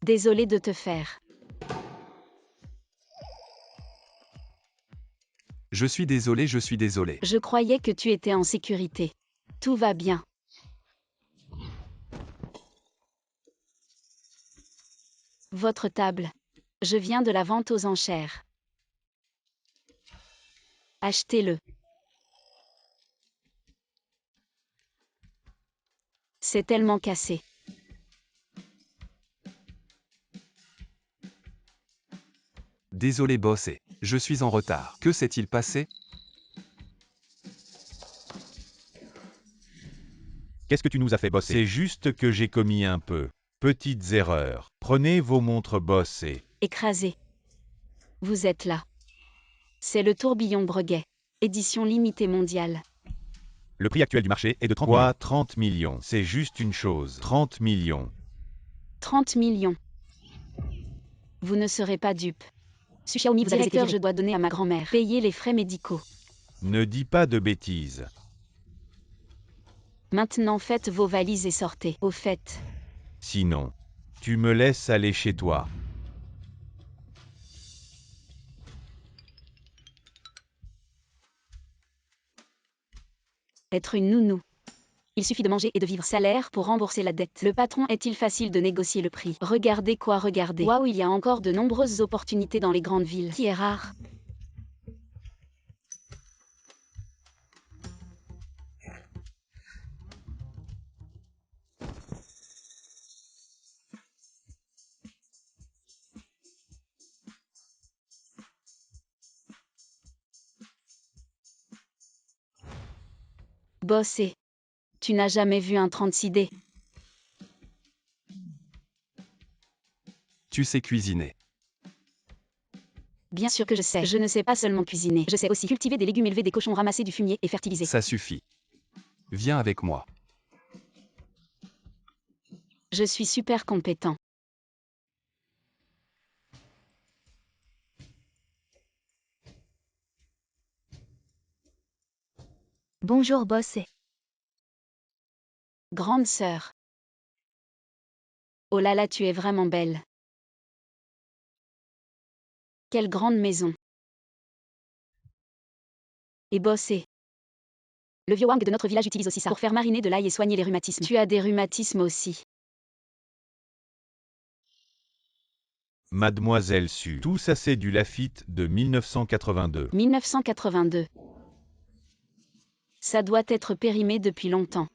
Désolé de te faire. Je suis désolé, je suis désolé. Je croyais que tu étais en sécurité. Tout va bien. Votre table. Je viens de la vente aux enchères. Achetez-le. C'est tellement cassé. Désolé boss et je suis en retard. Que s'est-il passé? Qu'est-ce que tu nous as fait bosser? C'est juste que j'ai commis un peu. Petites erreurs. Prenez vos montres boss et... Écrasé. Vous êtes là. C'est le tourbillon Breguet. Édition limitée mondiale. Le prix actuel du marché est de 30 Quoi, millions. 30 millions? C'est juste une chose. 30 millions. 30 millions. Vous ne serez pas dupe. Xiaomi, vous avez été Directeur, viré. je dois donner à ma grand-mère. Payer les frais médicaux. Ne dis pas de bêtises. Maintenant faites vos valises et sortez. Au fait. Sinon, tu me laisses aller chez toi. Être une nounou. Il suffit de manger et de vivre. Salaire pour rembourser la dette. Le patron est-il facile de négocier le prix? Regardez quoi regarder. Waouh, il y a encore de nombreuses opportunités dans les grandes villes. Qui est rare. Bosser. Tu n'as jamais vu un 36D. Tu sais cuisiner. Bien sûr que je sais. Je ne sais pas seulement cuisiner. Je sais aussi cultiver des légumes, élever des cochons, ramasser du fumier et fertiliser. Ça suffit. Viens avec moi. Je suis super compétent. Bonjour, boss. Grande sœur. Oh là là, tu es vraiment belle. Quelle grande maison. Et bosser. Le vieux Wang de notre village utilise aussi ça pour faire mariner de l'ail et soigner les rhumatismes. Tu as des rhumatismes aussi. Mademoiselle Su. Tout ça c'est du Lafite de 1982. 1982. Ça doit être périmé depuis longtemps.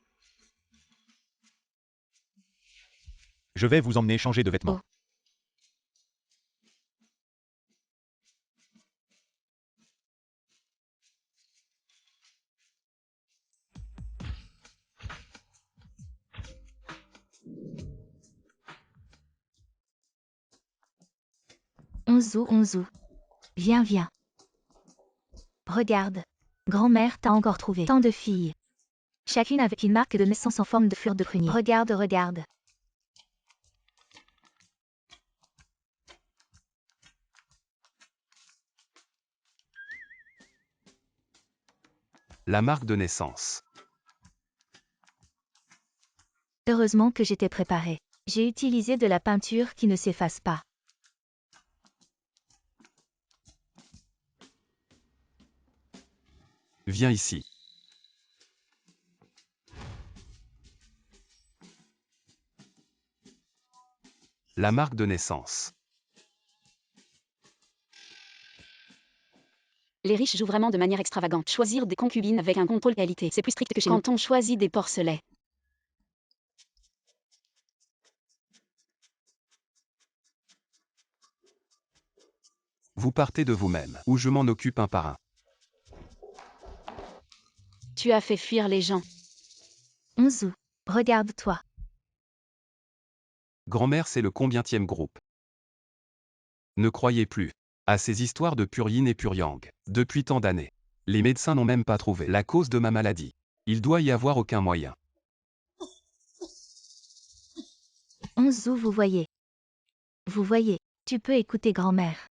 Je vais vous emmener changer de vêtements. Oh. Onzu. Viens, viens. Regarde. Grand-mère t'a encore trouvé. Tant de filles. Chacune avec une marque de naissance en forme de fleur de prunier. Regarde, regarde. La marque de naissance. Heureusement que j'étais préparée. J'ai utilisé de la peinture qui ne s'efface pas. Viens ici. La marque de naissance. Les riches jouent vraiment de manière extravagante. Choisir des concubines avec un contrôle qualité, c'est plus strict que chez nous. Quand on choisit des porcelets. Vous partez de vous-même, ou je m'en occupe un par un. Tu as fait fuir les gens. Onzu, regarde-toi. Grand-mère, c'est le combientième groupe? Ne croyez plus à ces histoires de pur yin et pur yang. Depuis tant d'années, les médecins n'ont même pas trouvé la cause de ma maladie. Il doit y avoir aucun moyen. Onzu, vous voyez. Vous voyez, tu peux écouter grand-mère.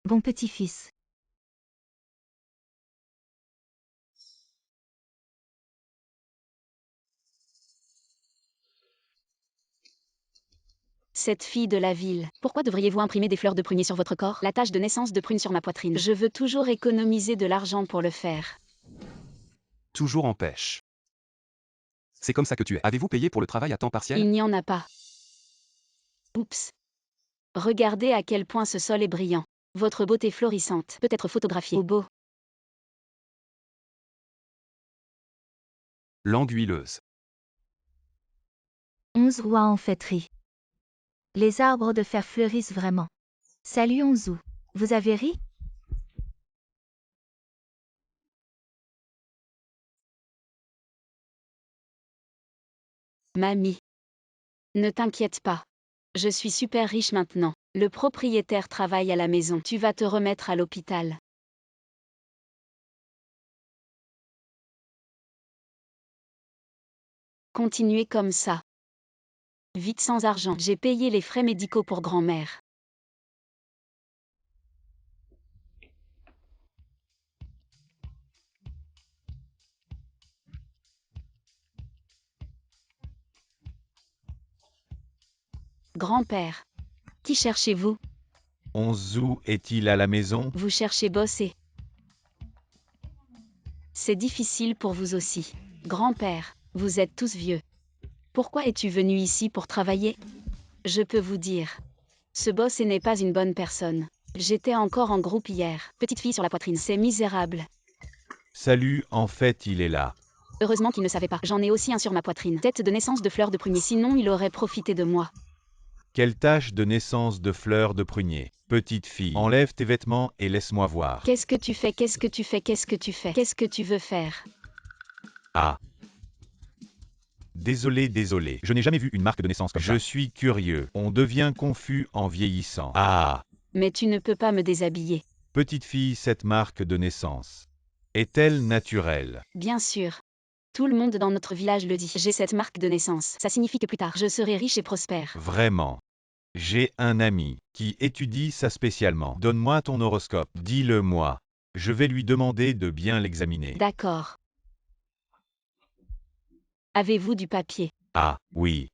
Bon petit-fils. Cette fille de la ville. Pourquoi devriez-vous imprimer des fleurs de prunier sur votre corps? La tache de naissance de prune sur ma poitrine. Je veux toujours économiser de l'argent pour le faire. Toujours en pêche. C'est comme ça que tu es. Avez-vous payé pour le travail à temps partiel? Il n'y en a pas. Oups. Regardez à quel point ce sol est brillant. Votre beauté florissante peut être photographiée au beau. Langue huileuse. 11 rois en fêterie. Les arbres de fer fleurissent vraiment. Salut Onzu. Vous avez ri? Mamie. Ne t'inquiète pas. Je suis super riche maintenant. Le propriétaire travaille à la maison. Tu vas te remettre à l'hôpital. Continuez comme ça. Vite sans argent. J'ai payé les frais médicaux pour grand-mère. Grand-père. Qui cherchez-vous? Onzu est-il à la maison? Vous cherchez bosser. C'est difficile pour vous aussi. Grand-père, vous êtes tous vieux. Pourquoi es-tu venu ici pour travailler? Je peux vous dire. Ce boss n'est pas une bonne personne. J'étais encore en groupe hier. Petite fille sur la poitrine. C'est misérable. Salut, en fait il est là. Heureusement qu'il ne savait pas. J'en ai aussi un sur ma poitrine. Tête de naissance de fleurs de prunier. Sinon il aurait profité de moi. Quelle tache de naissance de fleurs de prunier. Petite fille, enlève tes vêtements et laisse-moi voir. Qu'est-ce que tu fais? Qu'est-ce que tu fais? Qu'est-ce que tu fais? Qu'est-ce que tu veux faire? Ah. Désolé. Je n'ai jamais vu une marque de naissance comme ça. Je suis curieux. On devient confus en vieillissant. Ah. Mais tu ne peux pas me déshabiller. Petite fille, cette marque de naissance est-elle naturelle? Bien sûr. Tout le monde dans notre village le dit. J'ai cette marque de naissance. Ça signifie que plus tard, je serai riche et prospère. Vraiment. J'ai un ami qui étudie ça spécialement. Donne-moi ton horoscope. Dis-le-moi. Je vais lui demander de bien l'examiner. D'accord. Avez-vous du papier? Ah, oui.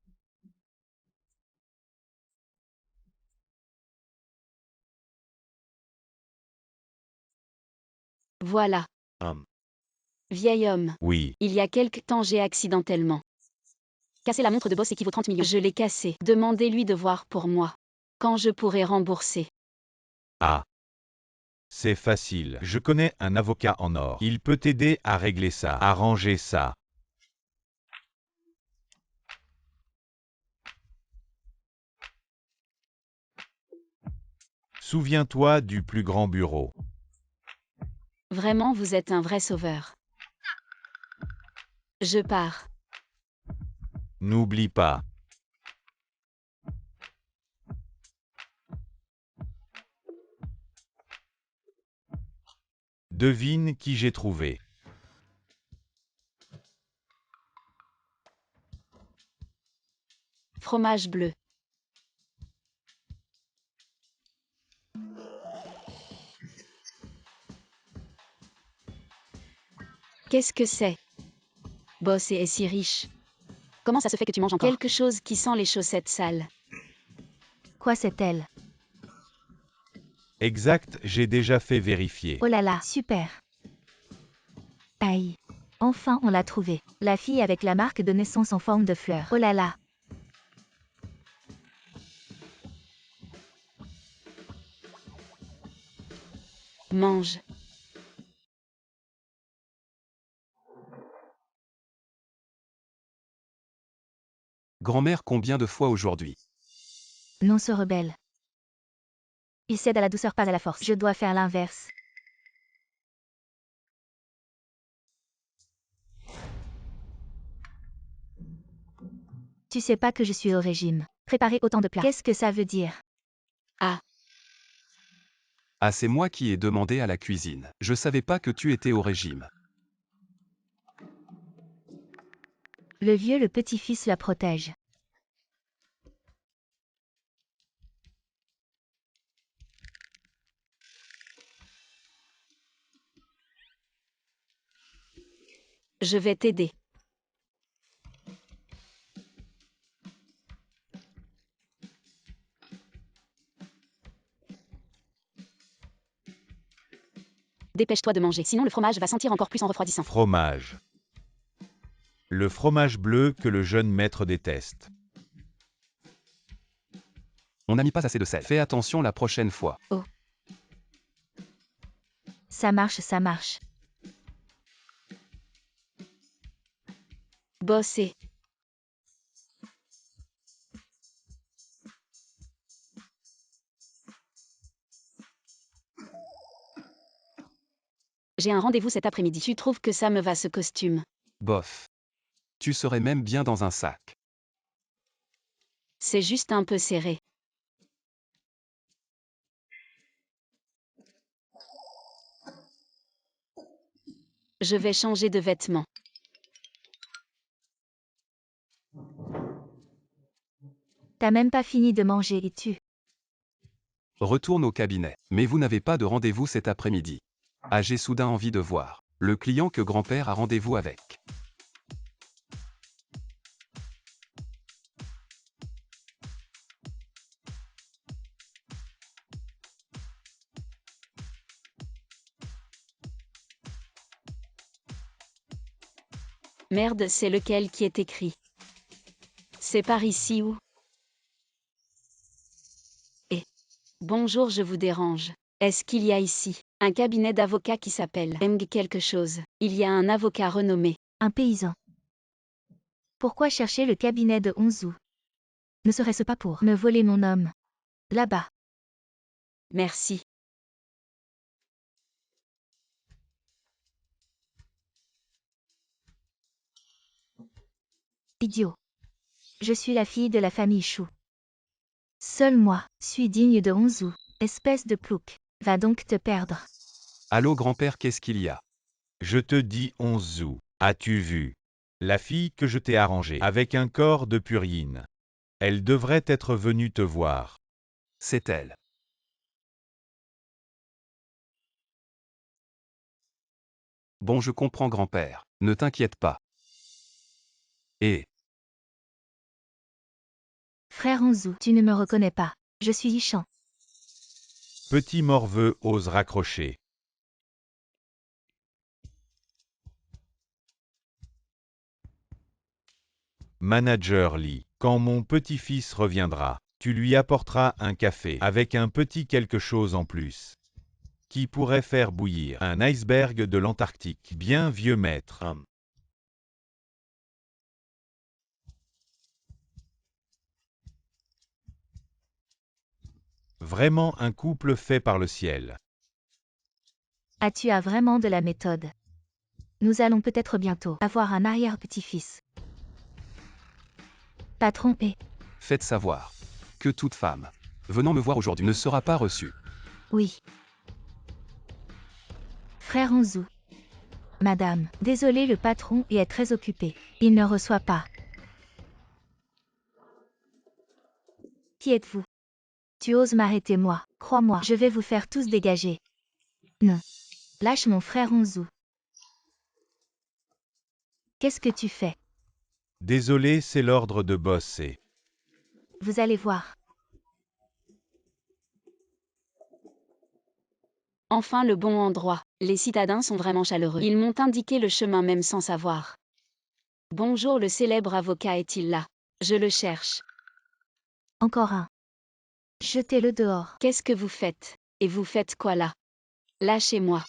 Voilà. Vieil homme. Oui. Il y a quelque temps, j'ai accidentellement cassé la montre de boss qui vaut 30 millions. Je l'ai cassée. Demandez-lui de voir pour moi. Quand je pourrai rembourser. Ah. C'est facile. Je connais un avocat en or. Il peut t'aider à régler ça, arranger ça. Souviens-toi du plus grand bureau. Vraiment, vous êtes un vrai sauveur. Je pars. N'oublie pas. Devine qui j'ai trouvé. Fromage bleu. Qu'est-ce que c'est? Boss est si riche. Comment ça se fait que tu manges encore? Quelque chose qui sent les chaussettes sales. Quoi c'est-elle? Exact, j'ai déjà fait vérifier. Oh là là, super. Aïe. Enfin on l'a trouvée. La fille avec la marque de naissance en forme de fleur. Oh là là. Mange. Grand-mère combien de fois aujourd'hui? Non se rebelle. Il cède à la douceur, pas à la force. Je dois faire l'inverse. Tu sais pas que je suis au régime. Préparer autant de plats. Qu'est-ce que ça veut dire? Ah. Ah, c'est moi qui ai demandé à la cuisine. Je savais pas que tu étais au régime. Le vieux, le petit-fils la protège. Je vais t'aider. Dépêche-toi de manger, sinon le fromage va sentir encore plus en refroidissant. Fromage. Le fromage bleu que le jeune maître déteste. On n'a mis pas assez de sel. Fais attention la prochaine fois. Ça marche, ça marche. Bosser. J'ai un rendez-vous cet après-midi. Tu trouves que ça me va ce costume? Bof. Tu serais même bien dans un sac. C'est juste un peu serré. Je vais changer de vêtements. T'as même pas fini de manger et tu. Retourne au cabinet. Mais vous n'avez pas de rendez-vous cet après-midi. Ah, j'ai soudain envie de voir le client que grand-père a rendez-vous avec. Merde, c'est lequel qui est écrit? C'est par ici ou? Bonjour, je vous dérange. Est-ce qu'il y a ici un cabinet d'avocats qui s'appelle Eng quelque chose? Il y a un avocat renommé. Un paysan. Pourquoi chercher le cabinet de Onzu? Ne serait-ce pas pour me voler mon homme? Là-bas. Merci. Idiot. Je suis la fille de la famille Chou. Seul moi suis digne de Onzu. Espèce de plouc. Va donc te perdre. Allô grand-père, qu'est-ce qu'il y a? Je te dis Onzu. As-tu vu? La fille que je t'ai arrangée avec un corps de purine. Elle devrait être venue te voir. C'est elle. Bon, je comprends grand-père. Ne t'inquiète pas. Et Frère Onzu, tu ne me reconnais pas. Je suis Yichan. Petit morveux ose raccrocher. Manager Lee, quand mon petit-fils reviendra, tu lui apporteras un café avec un petit quelque chose en plus. Qui pourrait faire bouillir un iceberg de l'Antarctique. Bien vieux maître. Vraiment un couple fait par le ciel. Ah, tu as vraiment de la méthode. Nous allons peut-être bientôt avoir un arrière-petit-fils. Patron et... faites savoir que toute femme venant me voir aujourd'hui ne sera pas reçue. Oui. Frère Onzu. Madame, désolé, le patron est très occupé. Il ne reçoit pas. Qui êtes-vous? Tu oses m'arrêter moi? Crois-moi, je vais vous faire tous dégager. Non. Lâche mon frère Onzu. Qu'est-ce que tu fais? Désolé, c'est l'ordre de boss et... Vous allez voir. Enfin le bon endroit. Les citadins sont vraiment chaleureux. Ils m'ont indiqué le chemin même sans savoir. Bonjour, le célèbre avocat est-il là? Je le cherche. Encore un. Jetez-le dehors. Qu'est-ce que vous faites? Et vous faites quoi là? Lâchez-moi.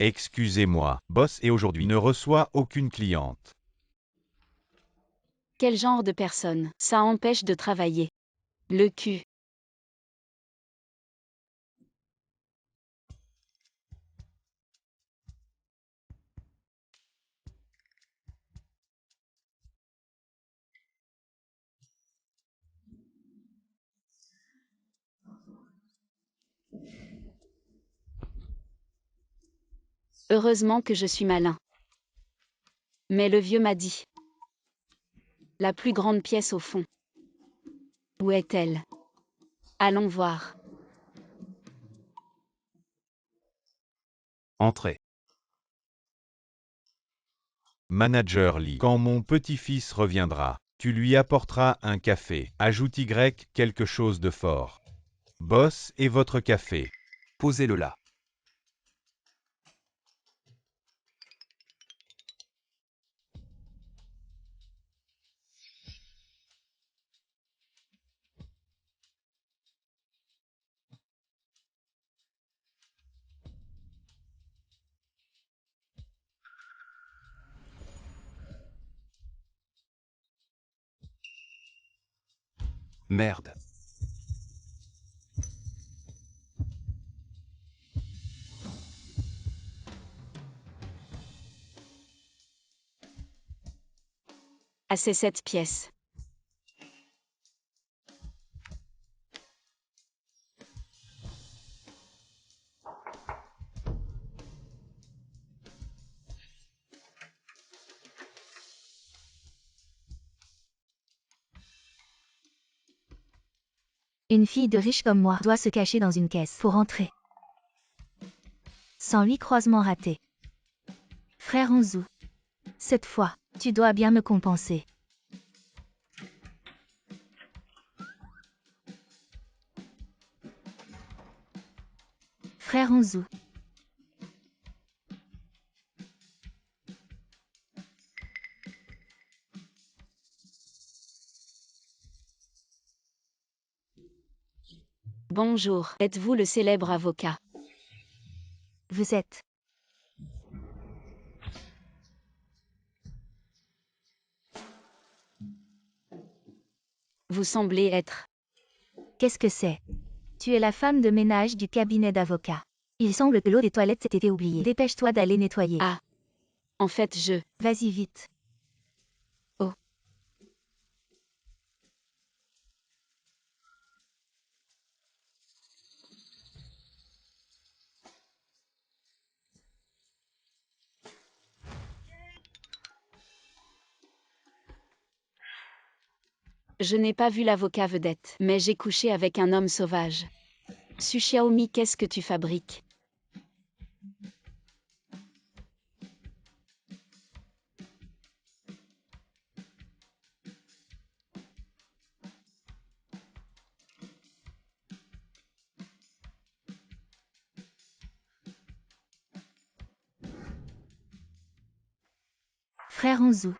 Excusez-moi, boss et aujourd'hui ne reçoit aucune cliente. Quel genre de personne? Ça empêche de travailler. Le cul. Heureusement que je suis malin. Mais le vieux m'a dit. La plus grande pièce au fond. Où est-elle? Allons voir. Entrez. Manager Lee, quand mon petit-fils reviendra, tu lui apporteras un café. Ajoute Y quelque chose de fort. Boss et votre café. Posez-le là. Merde. Ah, c'est cette pièce. Une fille de riche comme moi doit se cacher dans une caisse pour entrer. Sans lui, croisement raté. Frère Onzu. Cette fois, tu dois bien me compenser. Frère Onzu. Bonjour, êtes-vous le célèbre avocat? Vous êtes. Vous semblez être. Qu'est-ce que c'est? Tu es la femme de ménage du cabinet d'avocat. Il semble que l'eau des toilettes s'est été oubliée. Dépêche-toi d'aller nettoyer. Ah. En fait, je. Vas-y vite. Oh. Je n'ai pas vu l'avocat vedette, mais j'ai couché avec un homme sauvage. Su Xiaomi, qu'est-ce que tu fabriques? Frère Onzu.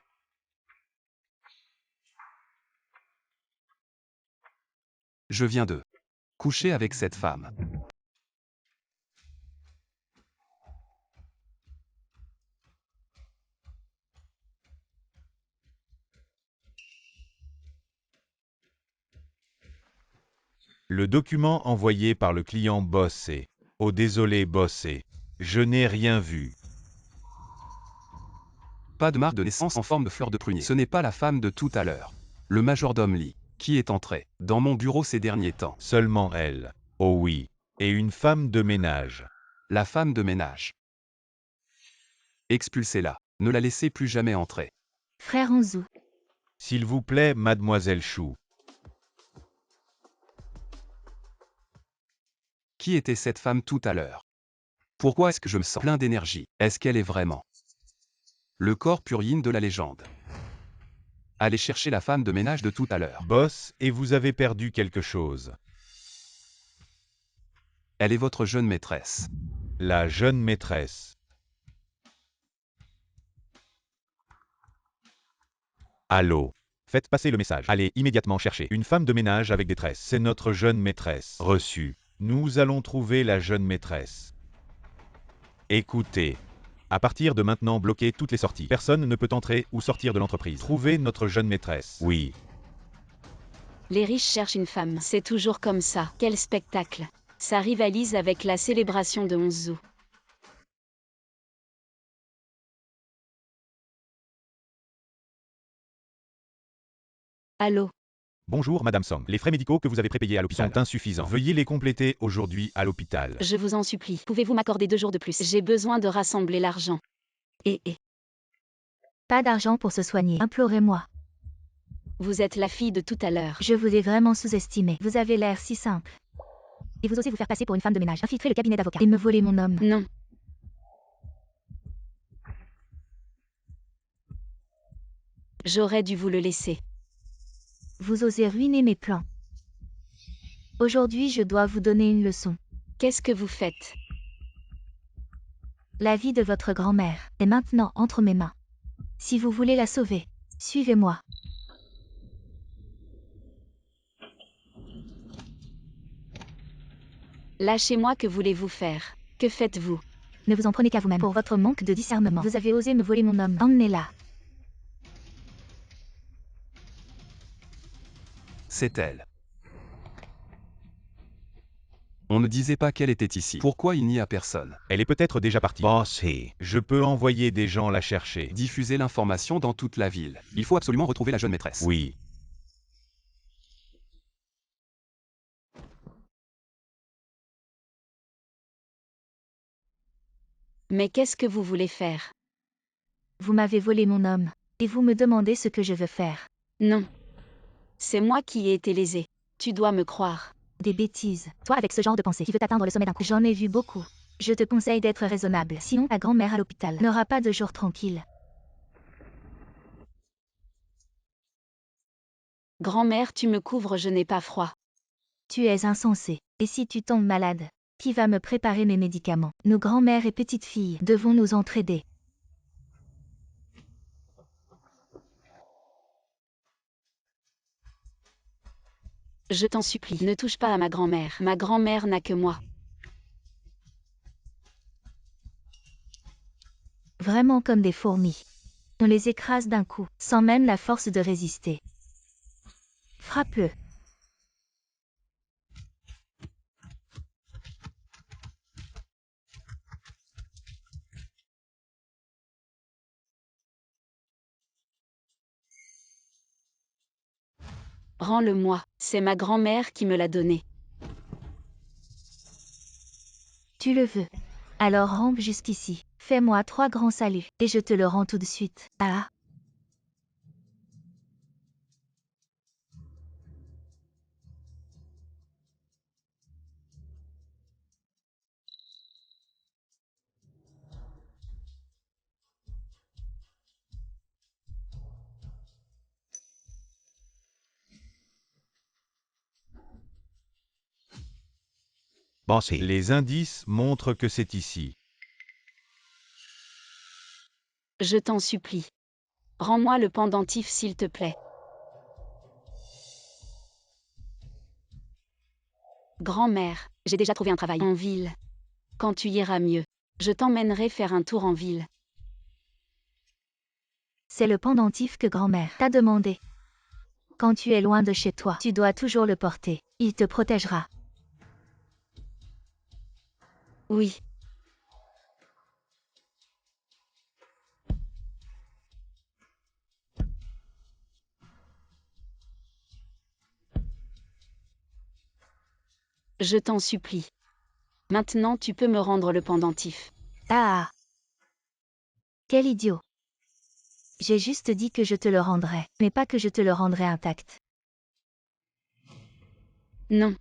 Je viens de coucher avec cette femme. Le document envoyé par le client Boss est. Oh désolé Boss et. Je n'ai rien vu. Pas de marque de naissance en forme de fleur de prunier. Ce n'est pas la femme de tout à l'heure. Le majordome Lee, qui est entré dans mon bureau ces derniers temps. Seulement elle. Oh oui. Et une femme de ménage. La femme de ménage. Expulsez-la. Ne la laissez plus jamais entrer. Frère Onzu. S'il vous plaît, mademoiselle Chou. Qui était cette femme tout à l'heure? Pourquoi est-ce que je me sens plein d'énergie? Est-ce qu'elle est vraiment le corps purine de la légende? Allez chercher la femme de ménage de tout à l'heure. Boss, et vous avez perdu quelque chose. Elle est votre jeune maîtresse. La jeune maîtresse. Allô. Faites passer le message. Allez immédiatement chercher une femme de ménage avec détresse. C'est notre jeune maîtresse. Reçu. Nous allons trouver la jeune maîtresse. Écoutez. À partir de maintenant, bloquez toutes les sorties. Personne ne peut entrer ou sortir de l'entreprise. Trouvez notre jeune maîtresse. Oui. Les riches cherchent une femme. C'est toujours comme ça. Quel spectacle. Ça rivalise avec la célébration de Onzu. Allô? Bonjour Madame Song. Les frais médicaux que vous avez prépayés à l'hôpital sont insuffisants. Veuillez les compléter aujourd'hui à l'hôpital. Je vous en supplie. Pouvez-vous m'accorder 2 jours de plus? J'ai besoin de rassembler l'argent. Et. Pas d'argent pour se soigner. Implorez-moi. Vous êtes la fille de tout à l'heure. Je vous ai vraiment sous-estimé. Vous avez l'air si simple. Et vous osez vous faire passer pour une femme de ménage, infiltrer le cabinet d'avocat et me voler mon homme. Non. J'aurais dû vous le laisser. Vous osez ruiner mes plans. Aujourd'hui je dois vous donner une leçon. Qu'est-ce que vous faites? La vie de votre grand-mère est maintenant entre mes mains. Si vous voulez la sauver, suivez-moi. Lâchez-moi, que voulez-vous faire? Que faites-vous? Ne vous en prenez qu'à vous-même. Pour votre manque de discernement, vous avez osé me voler mon homme. Emmenez-la. C'est elle. On ne disait pas qu'elle était ici. Pourquoi il n'y a personne? Elle est peut-être déjà partie. Bossy, je peux envoyer des gens la chercher. Diffuser l'information dans toute la ville. Il faut absolument retrouver la jeune maîtresse. Oui. Mais qu'est-ce que vous voulez faire? Vous m'avez volé mon homme, et vous me demandez ce que je veux faire. Non. C'est moi qui ai été lésée. Tu dois me croire. Des bêtises. Toi avec ce genre de pensée qui veut atteindre le sommet d'un coup. J'en ai vu beaucoup. Je te conseille d'être raisonnable. Sinon ta grand-mère à l'hôpital n'aura pas de jour tranquille. Grand-mère, tu me couvres, je n'ai pas froid. Tu es insensé. Et si tu tombes malade, qui va me préparer mes médicaments? Nos grand-mères et petites filles devons nous entraider. Je t'en supplie, ne touche pas à ma grand-mère. Ma grand-mère n'a que moi. Vraiment comme des fourmis. On les écrase d'un coup, sans même la force de résister. Frappe-le. Rends-le-moi, c'est ma grand-mère qui me l'a donné. Tu le veux. Alors rampe jusqu'ici. Fais-moi 3 grands saluts, et je te le rends tout de suite. Ah. Bossy. Les indices montrent que c'est ici. Je t'en supplie. Rends-moi le pendentif s'il te plaît. Grand-mère, j'ai déjà trouvé un travail en ville. Quand tu iras mieux, je t'emmènerai faire un tour en ville. C'est le pendentif que grand-mère t'a demandé. Quand tu es loin de chez toi, tu dois toujours le porter. Il te protégera. Oui. Je t'en supplie. Maintenant tu peux me rendre le pendentif. Ah. Quel idiot. J'ai juste dit que je te le rendrais, mais pas que je te le rendrais intact. Non.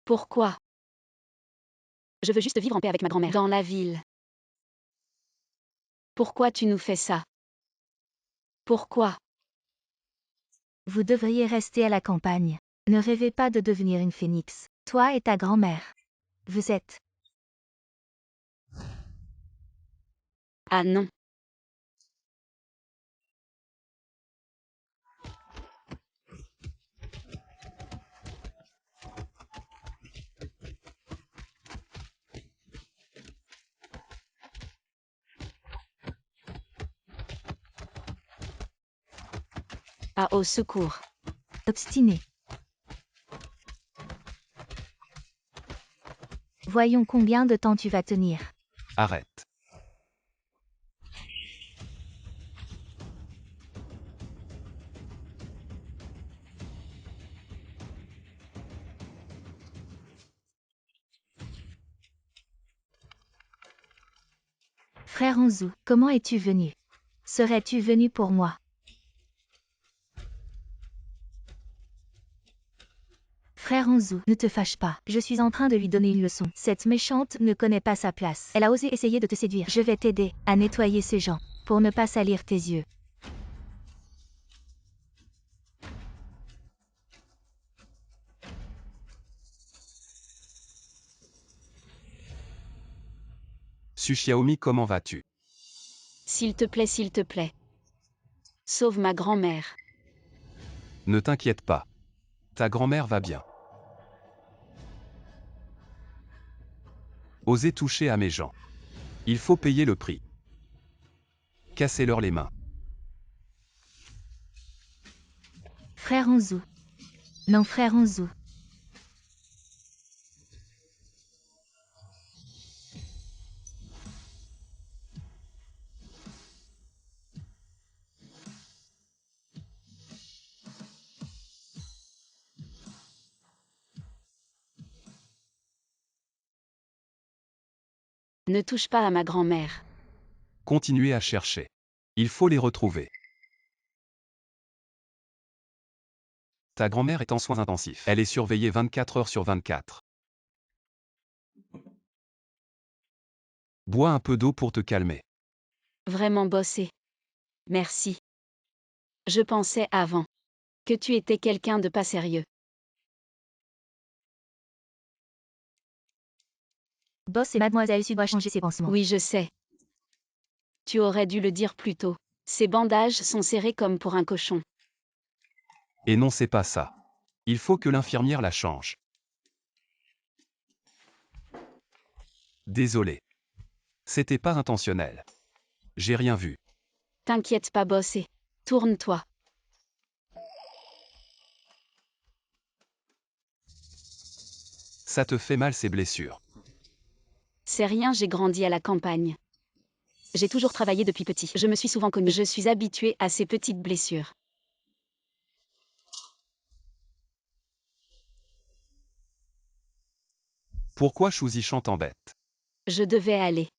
Pourquoi? Je veux juste vivre en paix avec ma grand-mère. Dans la ville. Pourquoi tu nous fais ça? Pourquoi? Vous devriez rester à la campagne. Ne rêvez pas de devenir une phénix. Toi et ta grand-mère. Vous êtes. Ah non. Ah, au secours. Obstiné. Voyons combien de temps tu vas tenir. Arrête. Frère Anzu, comment es-tu venu? Serais-tu venu pour moi? Frère Onzu, ne te fâche pas. Je suis en train de lui donner une leçon. Cette méchante ne connaît pas sa place. Elle a osé essayer de te séduire. Je vais t'aider à nettoyer ces gens pour ne pas salir tes yeux. Su Xiaomi, comment vas-tu? S'il te plaît, s'il te plaît. Sauve ma grand-mère. Ne t'inquiète pas. Ta grand-mère va bien. Osez toucher à mes gens. Il faut payer le prix. Cassez-leur les mains. Frère Onzu. Non, frère Onzu. Ne touche pas à ma grand-mère. Continuez à chercher. Il faut les retrouver. Ta grand-mère est en soins intensifs. Elle est surveillée 24 heures sur 24. Bois un peu d'eau pour te calmer. Vraiment bossé. Merci. Je pensais avant que tu étais quelqu'un de pas sérieux. Boss et Mademoiselle Su doivent changer ses pansements. Oui, je sais. Tu aurais dû le dire plus tôt. Ces bandages sont serrés comme pour un cochon. Et non, c'est pas ça. Il faut que l'infirmière la change. Désolé. C'était pas intentionnel. J'ai rien vu. T'inquiète pas, bossé. Tourne-toi. Ça te fait mal ces blessures. C'est rien, j'ai grandi à la campagne. J'ai toujours travaillé depuis petit. Je me suis souvent connue. Je suis habituée à ces petites blessures. Pourquoi Shuzishan t'embête? Je devais aller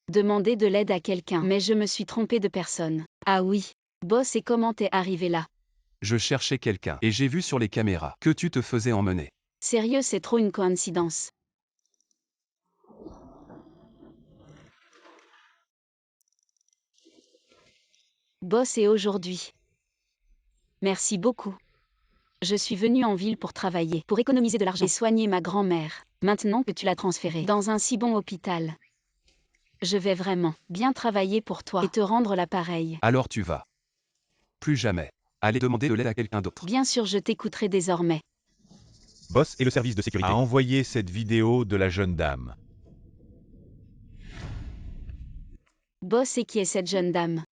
demander de l'aide à quelqu'un, mais je me suis trompée de personne. Ah oui. Boss, et comment t'es arrivé là? Je cherchais quelqu'un et j'ai vu sur les caméras que tu te faisais emmener. Sérieux, c'est trop une coïncidence. Boss, et aujourd'hui. Merci beaucoup. Je suis venue en ville pour travailler, pour économiser de l'argent et soigner ma grand-mère, maintenant que tu l'as transférée dans un si bon hôpital. Je vais vraiment bien travailler pour toi et te rendre l'appareil. Alors tu vas. Plus jamais. Aller demander de l'aide à quelqu'un d'autre. Bien sûr, je t'écouterai désormais. Boss et le service de sécurité a envoyé cette vidéo de la jeune dame. Boss, et qui est cette jeune dame?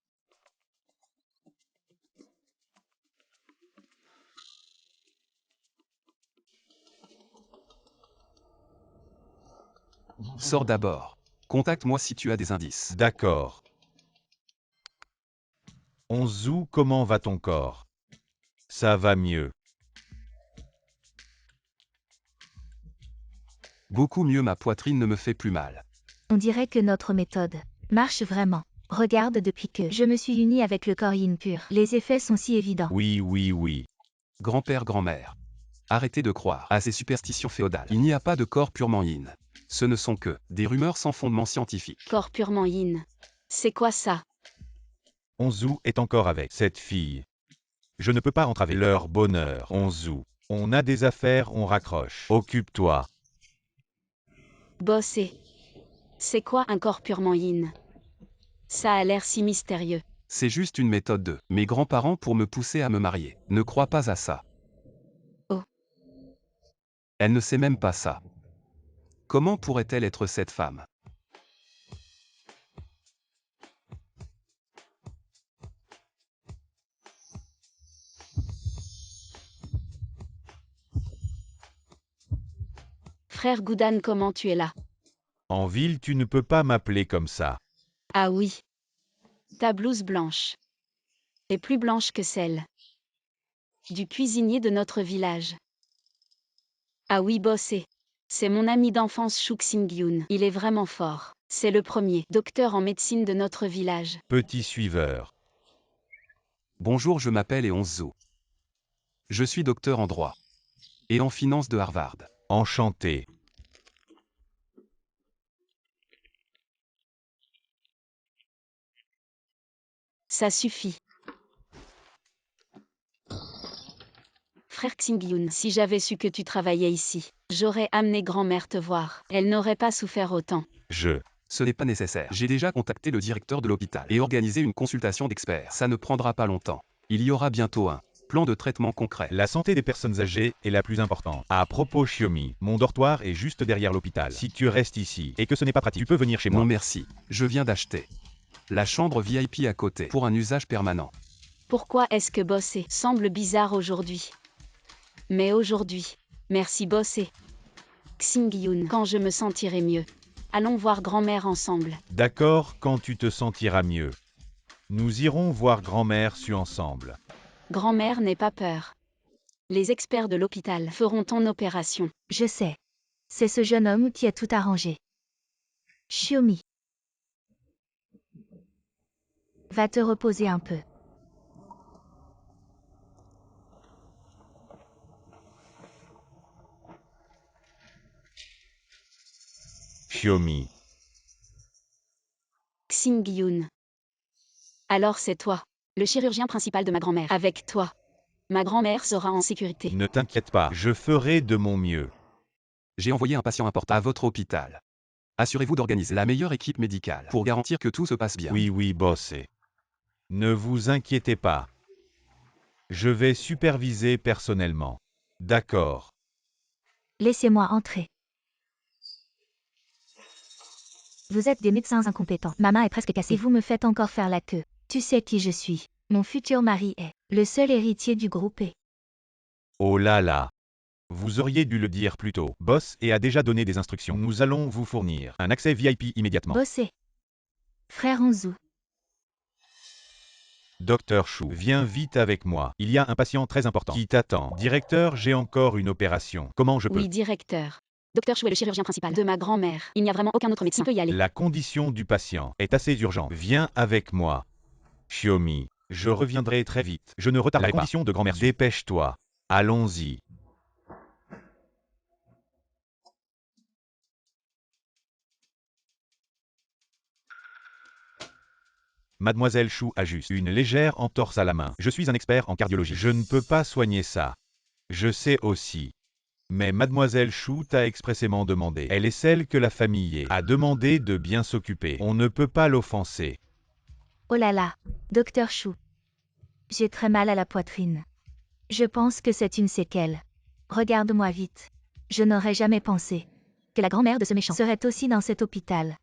Sors d'abord. Contacte-moi si tu as des indices. D'accord. Onzu, comment va ton corps? Ça va mieux. Beaucoup mieux, ma poitrine ne me fait plus mal. On dirait que notre méthode marche vraiment. Regarde, depuis que je me suis unie avec le corps yin pur, les effets sont si évidents. Oui, oui, oui. Grand-père, grand-mère. Arrêtez de croire à ces superstitions féodales. Il n'y a pas de corps purement yin. Ce ne sont que des rumeurs sans fondement scientifique. Corps purement yin. C'est quoi ça? Onzu est encore avec cette fille. Je ne peux pas entraver leur bonheur, Onzu. On a des affaires, on raccroche. Occupe-toi. Boss, et c'est quoi un corps purement yin? Ça a l'air si mystérieux. C'est juste une méthode de mes grands-parents pour me pousser à me marier. Ne crois pas à ça. Oh. Elle ne sait même pas ça. Comment pourrait-elle être cette femme? Frère Goudan, comment tu es là? En ville, tu ne peux pas m'appeler comme ça. Ah oui. Ta blouse blanche est plus blanche que celle du cuisinier de notre village. Ah oui, bossé. C'est mon ami d'enfance Shuk Sing-gyun. Il est vraiment fort. C'est le premier docteur en médecine de notre village. Petit suiveur. Bonjour, je m'appelle Eonzo. Je suis docteur en droit. Et en finance de Harvard. Enchanté. Ça suffit. Frère Xingyun, si j'avais su que tu travaillais ici, j'aurais amené grand-mère te voir. Elle n'aurait pas souffert autant. Ce n'est pas nécessaire. J'ai déjà contacté le directeur de l'hôpital et organisé une consultation d'experts. Ça ne prendra pas longtemps. Il y aura bientôt un plan de traitement concret. La santé des personnes âgées est la plus importante. À propos, Xiaomi, mon dortoir est juste derrière l'hôpital. Si tu restes ici et que ce n'est pas pratique, tu peux venir chez moi. Non merci. Je viens d'acheter la chambre VIP à côté pour un usage permanent. Pourquoi est-ce que bosser semble bizarre aujourd'hui? Mais aujourd'hui, merci bosser. Xingyun, quand je me sentirai mieux. Allons voir grand-mère ensemble. D'accord, quand tu te sentiras mieux. Nous irons voir grand-mère Su ensemble. Grand-mère n'aie pas peur. Les experts de l'hôpital feront ton opération. Je sais. C'est ce jeune homme qui a tout arrangé. Xiaomi. Va te reposer un peu. Xiaomi. Xingyun. Alors c'est toi, le chirurgien principal de ma grand-mère. Avec toi, ma grand-mère sera en sécurité. Ne t'inquiète pas, je ferai de mon mieux. J'ai envoyé un patient important à votre hôpital. Assurez-vous d'organiser la meilleure équipe médicale pour garantir que tout se passe bien. Oui, bossé. Ne vous inquiétez pas. Je vais superviser personnellement. D'accord. Laissez-moi entrer. Vous êtes des médecins incompétents. Ma main est presque cassée. Et vous me faites encore faire la queue. Tu sais qui je suis. Mon futur mari est le seul héritier du groupe E. Oh là là. Vous auriez dû le dire plus tôt. Boss et a déjà donné des instructions. Nous allons vous fournir un accès VIP immédiatement. Bossé. Frère Onzu. Docteur Chou, viens vite avec moi. Il y a un patient très important qui t'attend. Directeur, j'ai encore une opération. Comment je peux? Oui, directeur. Docteur Chou est le chirurgien principal de ma grand-mère. Il n'y a vraiment aucun autre médecin qui peut y aller. La condition du patient est assez urgente. Viens avec moi. Xiaomi, je reviendrai très vite. Je ne retarderai pas. La condition de grand-mère. Dépêche-toi. Allons-y. Mademoiselle Chou a juste une légère entorse à la main. Je suis un expert en cardiologie. Je ne peux pas soigner ça. Je sais aussi. Mais Mademoiselle Chou t'a expressément demandé. Elle est celle que la famille a demandé de bien s'occuper. On ne peut pas l'offenser. Oh là là, Docteur Chou. J'ai très mal à la poitrine. Je pense que c'est une séquelle. Regarde-moi vite. Je n'aurais jamais pensé que la grand-mère de ce méchant serait aussi dans cet hôpital.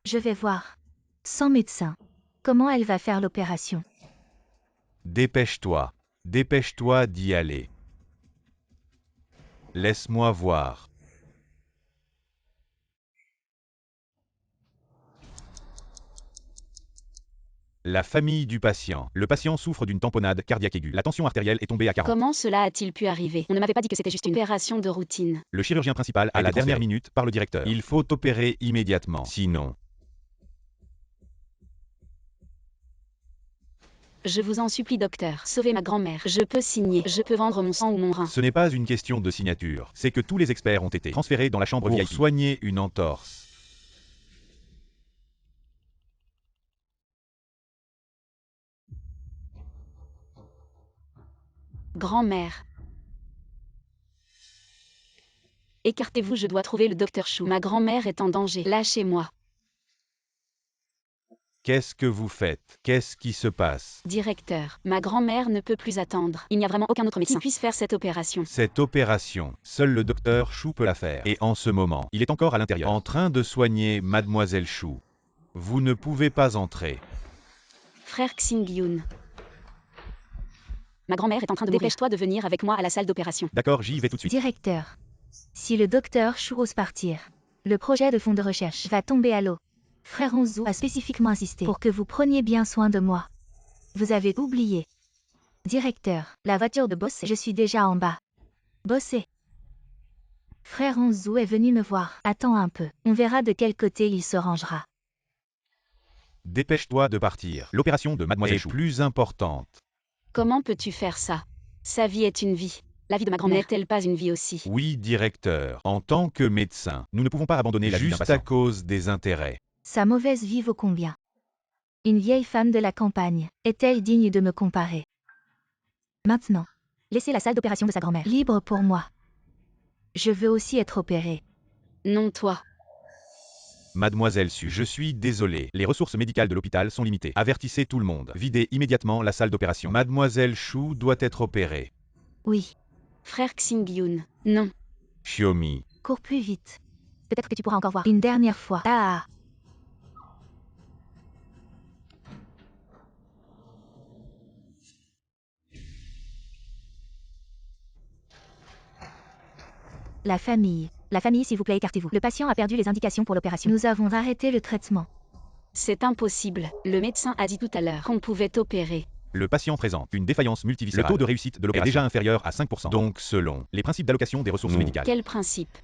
Je vais voir. Sans médecin. Comment elle va faire l'opération? Dépêche-toi. Dépêche-toi d'y aller. Laisse-moi voir. La famille du patient. Le patient souffre d'une tamponnade cardiaque aiguë. La tension artérielle est tombée à 40. Comment cela a-t-il pu arriver? On ne m'avait pas dit que c'était juste une opération de routine. Le chirurgien principal à la dernière minute par le directeur. Il faut opérer immédiatement. Sinon, Je vous en supplie, docteur. Sauvez ma grand-mère. Je peux signer. Je peux vendre mon sang ou mon rein. ce n'est pas une question de signature. C'est que tous les experts ont été transférés dans la chambre VIP pour soigner une entorse. Grand-mère. Écartez-vous, je dois trouver le docteur Chou. Ma grand-mère est en danger. Lâchez-moi. Qu'est-ce que vous faites? Qu'est-ce qui se passe? Directeur, ma grand-mère ne peut plus attendre. Il n'y a vraiment aucun autre médecin qui puisse faire cette opération. Cette opération, seul le docteur Chou peut la faire. Et en ce moment, il est encore à l'intérieur, en train de soigner Mademoiselle Chou. Vous ne pouvez pas entrer. Frère Xingyun. Ma grand-mère est en train de mourir. Dépêche-toi de venir avec moi à la salle d'opération. D'accord, j'y vais tout de suite. Directeur. Si le docteur Chou ose partir, le projet de fonds de recherche va tomber à l'eau. Frère Onzu a spécifiquement insisté pour que vous preniez bien soin de moi. Vous avez oublié. Directeur, la voiture de Bossé, je suis déjà en bas. Bossé. Frère Onzu est venu me voir. Attends un peu. On verra de quel côté il se rangera. Dépêche-toi de partir. L'opération de Mademoiselle Chou est plus importante. Comment peux-tu faire ça? Sa vie est une vie. La vie de ma grand-mère n'est-elle pas une vie aussi? Oui, directeur. En tant que médecin, nous ne pouvons pas abandonner la vie d'un Juste à patient. Cause des intérêts. Sa mauvaise vie vaut combien? Une vieille femme de la campagne, est-elle digne de me comparer? Maintenant, laissez la salle d'opération de sa grand-mère libre pour moi. Je veux aussi être opérée. Non, toi. Mademoiselle Su, je suis désolé. Les ressources médicales de l'hôpital sont limitées. Avertissez tout le monde. Videz immédiatement la salle d'opération. Mademoiselle Shu doit être opérée. Oui, Frère Xingyun. Non. Xiomi. cours plus vite. Peut-être que tu pourras encore voir une dernière fois. Ah. La famille, s'il vous plaît, écartez-vous. Le patient a perdu les indications pour l'opération. Nous avons arrêté le traitement. C'est impossible. Le médecin a dit tout à l'heure qu'on pouvait opérer. Le patient présente une défaillance multiviscérale. Le taux de réussite de l'opération est déjà inférieur à 5%. Donc, selon les principes d'allocation des ressources médicales. Quel principe?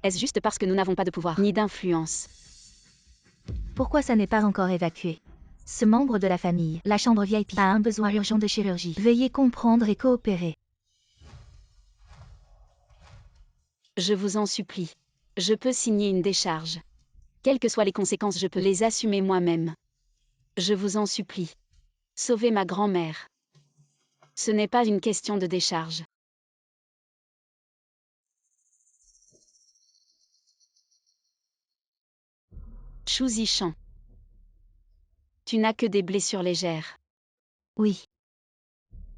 Est-ce juste parce que nous n'avons pas de pouvoir ni d'influence? Pourquoi ça n'est pas encore évacué? Ce membre de la famille, la chambre VIP, a un besoin urgent de chirurgie. Veuillez comprendre et coopérer. Je vous en supplie. Je peux signer une décharge. Quelles que soient les conséquences, je peux les assumer moi-même. Je vous en supplie. Sauvez ma grand-mère. Ce n'est pas une question de décharge. Chu Zishan. Tu n'as que des blessures légères. Oui.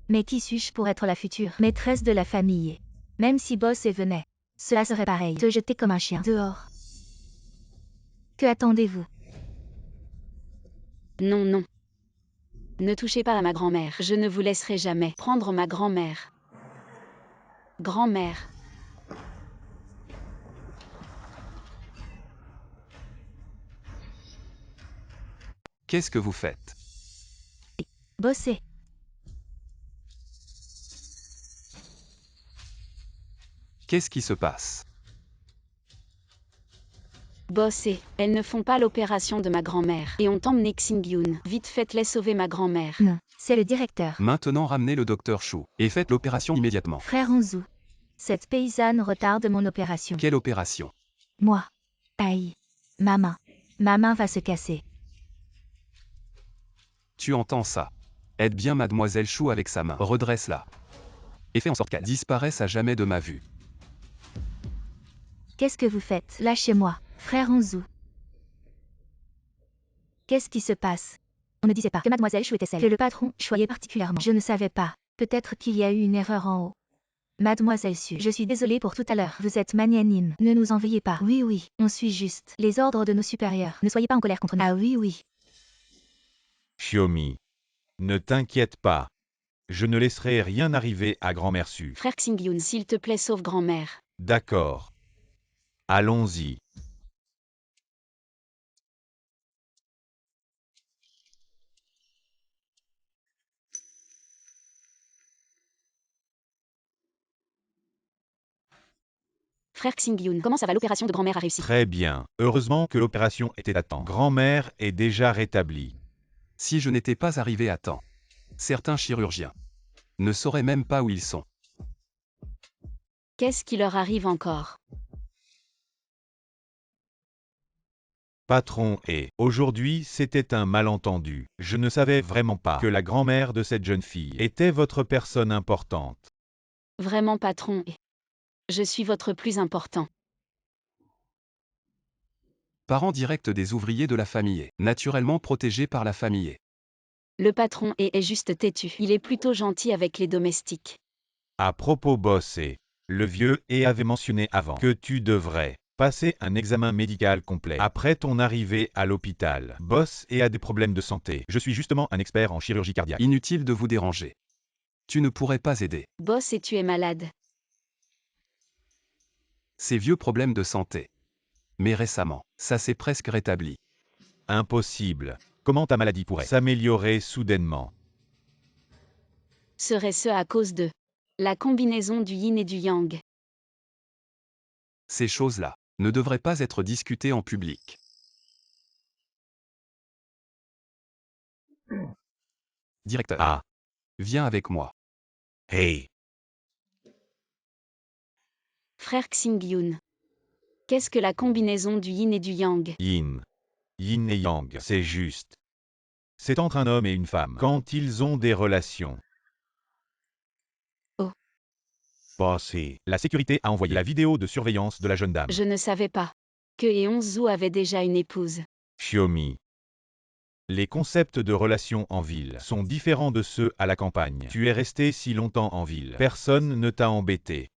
Mais qui suis-je pour être la future maîtresse de la famille? Même si Boss venait, cela serait pareil. Te jeter comme un chien dehors. Que attendez-vous? Non, non. Ne touchez pas à ma grand-mère. Je ne vous laisserai jamais prendre ma grand-mère. Grand-mère. Qu'est-ce que vous faites? Bosser. Qu'est-ce qui se passe? Boss et elles ne font pas l'opération de ma grand-mère et ont emmené Xingyun. Vite faites-les sauver ma grand-mère. Non, c'est le directeur. Maintenant ramenez le docteur Shu et faites l'opération immédiatement. Frère Onzu. Cette paysanne retarde mon opération. Quelle opération? Moi. Aïe. Ma main. Ma main va se casser. Tu entends ça? Aide bien mademoiselle Shu avec sa main. Redresse-la. Et fais en sorte qu'elle disparaisse à jamais de ma vue. Qu'est-ce que vous faites? Lâchez-moi, frère Onzu. Qu'est-ce qui se passe? On ne disait pas que mademoiselle Chou était celle que le patron choyait particulièrement. Je ne savais pas. Peut-être qu'il y a eu une erreur en haut. Mademoiselle Su, je suis désolée pour tout à l'heure. Vous êtes magnanime. Ne nous en veuillez pas. Oui, oui, on suit juste les ordres de nos supérieurs. Ne soyez pas en colère contre nous. Ah oui, oui. Xiomi. Ne t'inquiète pas. Je ne laisserai rien arriver à grand-mère Su. Frère Xingyun, s'il te plaît, sauve grand-mère. D'accord. Allons-y. Frère Xingyun, comment ça va? L'opération de grand-mère a réussi. Très bien. Heureusement que l'opération était à temps. Grand-mère est déjà rétablie. Si je n'étais pas arrivé à temps, certains chirurgiens ne sauraient même pas où ils sont. Qu'est-ce qui leur arrive encore? Patron et aujourd'hui c'était un malentendu. Je ne savais vraiment pas que la grand-mère de cette jeune fille était votre personne importante. Vraiment, patron. Je suis votre plus important. Parent direct des ouvriers de la famille, naturellement protégé par la famille. Le patron est juste têtu. Il est plutôt gentil avec les domestiques. À propos boss et le vieux et avait mentionné avant que tu devrais passer un examen médical complet après ton arrivée à l'hôpital. Boss et a des problèmes de santé. Je suis justement un expert en chirurgie cardiaque. Inutile de vous déranger. Tu ne pourrais pas aider. Boss et tu es malade. Ces vieux problèmes de santé. Mais récemment, ça s'est presque rétabli. Impossible. Comment ta maladie pourrait s'améliorer soudainement? Serait-ce à cause de la combinaison du yin et du yang? Ces choses-là ne devraient pas être discutées en public. Directeur. Ah. Viens avec moi. Hey. frère Xingyun. Qu'est-ce que la combinaison du yin et du yang? Yin. Yin et yang, c'est juste. C'est entre un homme et une femme quand ils ont des relations. Oh. Bossé. La sécurité a envoyé la vidéo de surveillance de la jeune dame. Je ne savais pas que Eonzu avait déjà une épouse. Xiaomi. Les concepts de relations en ville sont différents de ceux à la campagne. Tu es resté si longtemps en ville. Personne ne t'a embêté.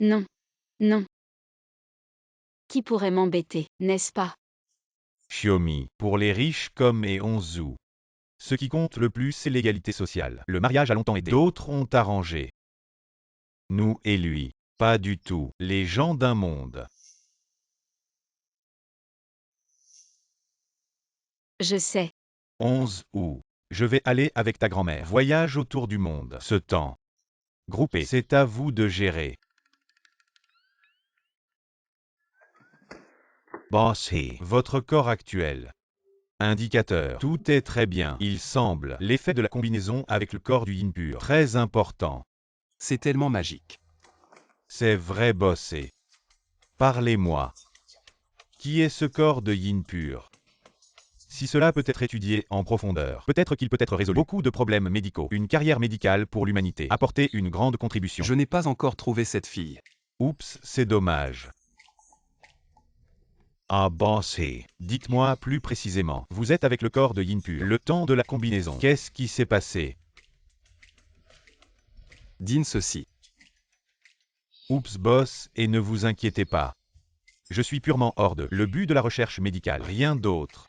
Non. Non. Qui pourrait m'embêter, n'est-ce pas? Xiaomi. Pour les riches comme Eonzu. Ce qui compte le plus, c'est l'égalité sociale. Le mariage a longtemps été. D'autres ont arrangé. Nous et lui. Pas du tout. Les gens d'un monde. Je sais. 11 août. Je vais aller avec ta grand-mère. Voyage autour du monde. Ce temps. Groupé. C'est à vous de gérer. Bossé. Votre corps actuel. Indicateur. Tout est très bien. Il semble. L'effet de la combinaison avec le corps du yin pur. Très important. C'est tellement magique. C'est vrai bossé. Parlez-moi. Qui est ce corps de yin pur? Si cela peut être étudié en profondeur, peut-être qu'il peut être résolu. Beaucoup de problèmes médicaux. Une carrière médicale pour l'humanité. Apporter une grande contribution. Je n'ai pas encore trouvé cette fille. Oups, c'est dommage. Ah bossé. Dites-moi plus précisément. Vous êtes avec le corps de yin pur. Le temps de la combinaison. Qu'est-ce qui s'est passé? Dis ceci. Oups boss, et ne vous inquiétez pas. Je suis purement hors de le but de la recherche médicale, rien d'autre.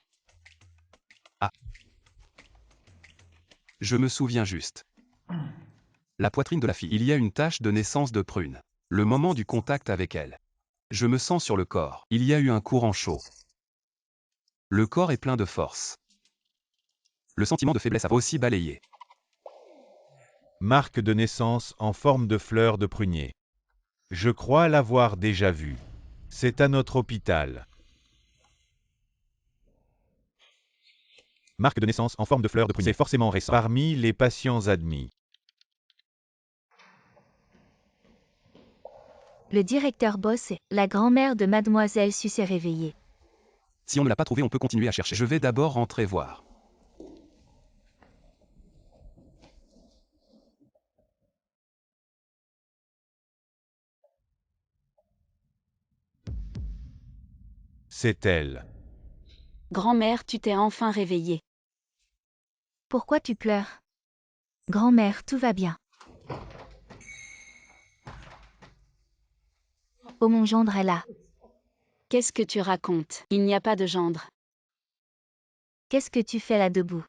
Je me souviens juste. La poitrine de la fille. Il y a une tache de naissance de prune. Le moment du contact avec elle. Je me sens sur le corps. Il y a eu un courant chaud. Le corps est plein de force. Le sentiment de faiblesse a aussi balayé. Marque de naissance en forme de fleur de prunier. Je crois l'avoir déjà vue. C'est à notre hôpital. Marque de naissance en forme de fleur de prunier. C'est forcément récent. Parmi les patients admis. Le directeur bosse, la grand-mère de mademoiselle Su s'est réveillée. Si on ne l'a pas trouvé, on peut continuer à chercher. Je vais d'abord rentrer voir. C'est elle. Grand-mère, tu t'es enfin réveillée. Pourquoi tu pleures? Grand-mère, tout va bien. Oh mon gendre est là. Qu'est-ce que tu racontes? Il n'y a pas de gendre. Qu'est-ce que tu fais là debout?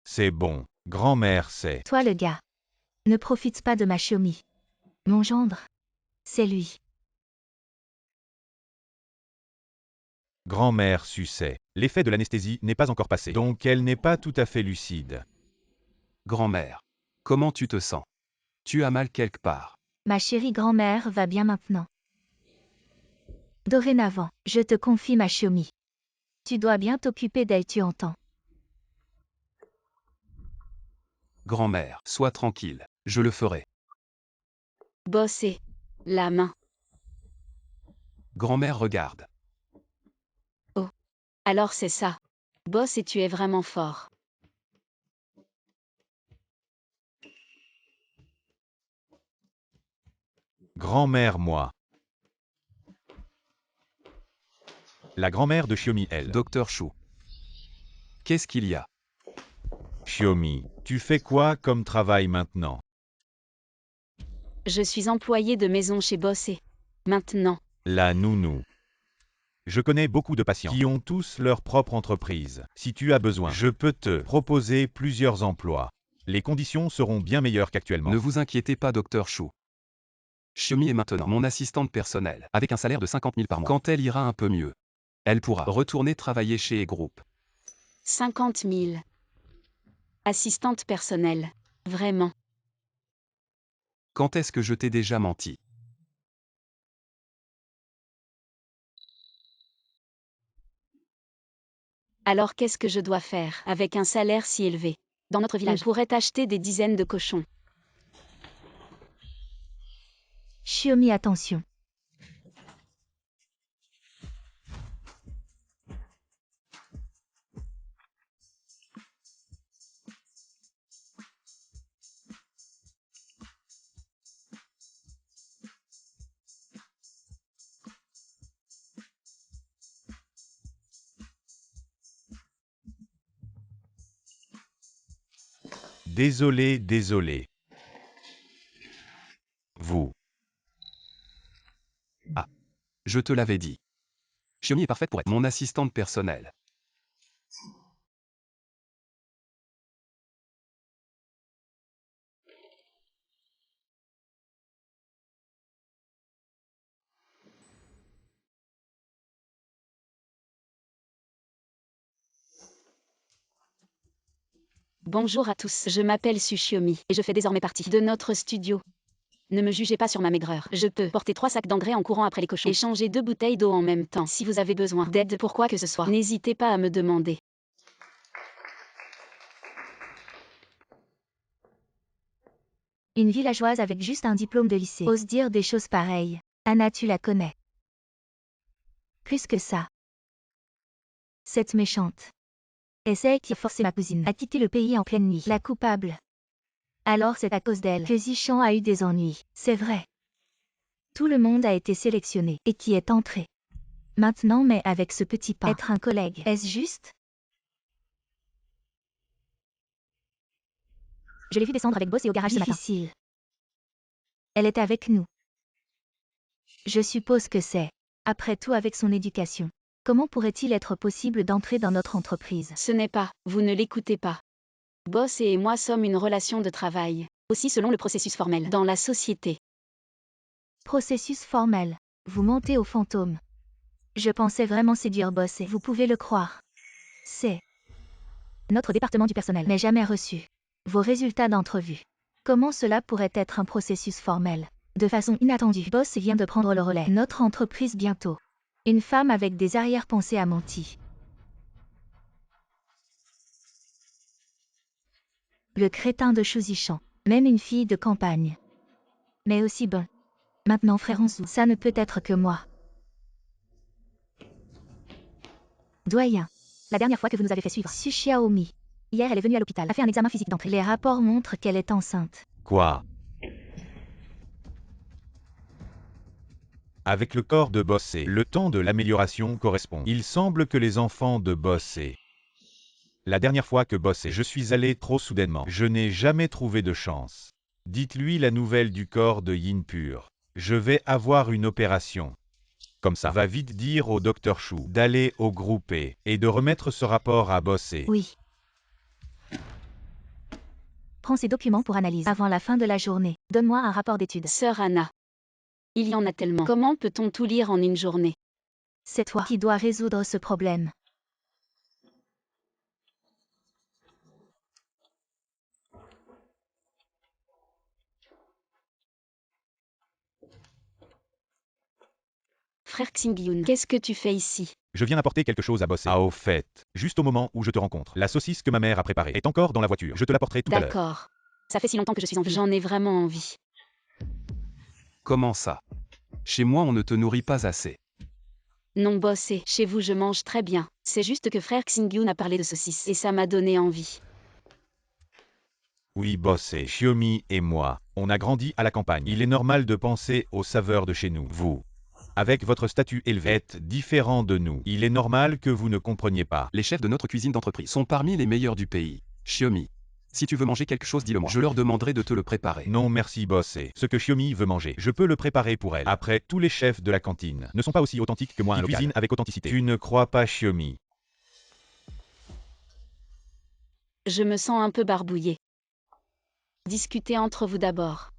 C'est bon. Grand-mère c'est. Toi le gars. Ne profite pas de ma Xiaomi. Mon gendre. C'est lui. Grand-mère suçait. L'effet de l'anesthésie n'est pas encore passé, donc elle n'est pas tout à fait lucide. Grand-mère. Comment tu te sens? Tu as mal quelque part. Ma chérie grand-mère va bien maintenant. Dorénavant, je te confie ma Xiaomi. Tu dois bien t'occuper d'elle, tu entends. Grand-mère, sois tranquille. Je le ferai. Bosser. La main. Grand-mère regarde. Alors c'est ça. Boss et tu es vraiment fort. Grand-mère moi. La grand-mère de Xiaomi elle. Docteur Chou. Qu'est-ce qu'il y a? Xiaomi, tu fais quoi comme travail maintenant? Je suis employée de maison chez Bossé. Maintenant. La nounou. Je connais beaucoup de patients qui ont tous leur propre entreprise. Si tu as besoin, je peux te proposer plusieurs emplois. Les conditions seront bien meilleures qu'actuellement. Ne vous inquiétez pas, docteur Chou. Xiaomi est maintenant mon assistante personnelle, avec un salaire de 50 000 par mois. Quand elle ira un peu mieux, elle pourra retourner travailler chez E-Group. 50 000. Assistante personnelle. Vraiment. Quand est-ce que je t'ai déjà menti? Alors qu'est-ce que je dois faire avec un salaire si élevé? Dans notre village, on pourrait acheter des dizaines de cochons. Xiaomi, attention. Désolé, désolé. Vous. Je te l'avais dit. Xiaomi est parfaite pour être mon assistante personnelle. Bonjour à tous, je m'appelle Su Xiaomi et je fais désormais partie de notre studio. Ne me jugez pas sur ma maigreur. Je peux porter 3 sacs d'engrais en courant après les cochons et changer 2 bouteilles d'eau en même temps. Si vous avez besoin d'aide pour quoi que ce soit, n'hésitez pas à me demander. Une villageoise avec juste un diplôme de lycée ose dire des choses pareilles. Anna, tu la connais. Plus que ça. Cette méchante. Et c'est elle qui a forcé ma cousine à quitter le pays en pleine nuit. La coupable. Alors c'est à cause d'elle que Zishan a eu des ennuis. C'est vrai. Tout le monde a été sélectionné et qui est entré. Maintenant, mais avec ce petit pas. Être un collègue, est-ce juste? Je l'ai vu descendre avec Boss et au garage ce matin. Difficile. Elle est avec nous. Je suppose que c'est. Après tout, avec son éducation. Comment pourrait-il être possible d'entrer dans notre entreprise? Ce n'est pas, vous ne l'écoutez pas. Boss et moi sommes une relation de travail, aussi selon le processus formel dans la société. Processus formel. Vous montez au fantôme. Je pensais vraiment séduire Boss et vous pouvez le croire. C'est notre département du personnel, mais jamais reçu vos résultats d'entrevue. Comment cela pourrait être un processus formel? De façon inattendue, Boss vient de prendre le relais. Notre entreprise bientôt. Une femme avec des arrière-pensées a menti. Le crétin de Shuzishan. Même une fille de campagne. Mais aussi bon. Maintenant frère Anzu, ça ne peut être que moi. Doyen. La dernière fois que vous nous avez fait suivre. Su Xiaomi. Hier elle est venue à l'hôpital, a fait un examen physique d'entrée. Les rapports montrent qu'elle est enceinte. Quoi? Avec le corps de Bossé, le temps de l'amélioration correspond. Il semble que les enfants de Bossé. La dernière fois que Bossé, je suis allé trop soudainement. Je n'ai jamais trouvé de chance. Dites-lui la nouvelle du corps de Yin Pur. Je vais avoir une opération. Comme ça, va vite dire au docteur Chou d'aller au groupe et de remettre ce rapport à Bossé. Oui. Prends ces documents pour analyse. Avant la fin de la journée, donne-moi un rapport d'études. Sœur Anna. Il y en a tellement. Comment peut-on tout lire en une journée? C'est toi qui dois résoudre ce problème. Frère Xingyun, qu'est-ce que tu fais ici? Je viens apporter quelque chose à Bossé. Ah, au fait, juste au moment où je te rencontre, la saucisse que ma mère a préparée est encore dans la voiture. Je te l'apporterai tout à l'heure. D'accord. Ça fait si longtemps que je suis en vie. J'en ai vraiment envie. Comment ça? Chez moi on ne te nourrit pas assez. Non Boss et chez vous je mange très bien. C'est juste que frère Xingyun a parlé de saucisses et ça m'a donné envie. Oui, Bossé, Xiaomi et moi, on a grandi à la campagne. Il est normal de penser aux saveurs de chez nous. Vous, avec votre statut élevé, êtes différent de nous. Il est normal que vous ne compreniez pas. Les chefs de notre cuisine d'entreprise sont parmi les meilleurs du pays. Xiaomi. Si tu veux manger quelque chose, dis-le-moi. Je leur demanderai de te le préparer. Non merci Bossé. Ce que Xiaomi veut manger, je peux le préparer pour elle. Après, tous les chefs de la cantine ne sont pas aussi authentiques que moi. Ils cuisinent avec authenticité. Tu ne crois pas Xiaomi? Je me sens un peu barbouillée. Discutez entre vous d'abord.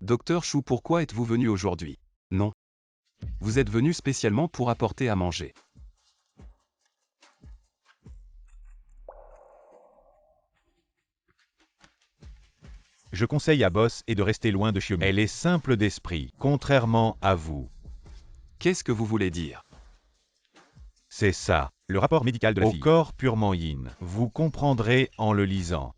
Docteur Chou, pourquoi êtes-vous venu aujourd'hui? Non. Vous êtes venu spécialement pour apporter à manger. Je conseille à Boss et de rester loin de Xiaomi. Elle est simple d'esprit, contrairement à vous. Qu'est-ce que vous voulez dire? C'est ça, le rapport médical de la fille. Au corps purement yin. Vous comprendrez en le lisant.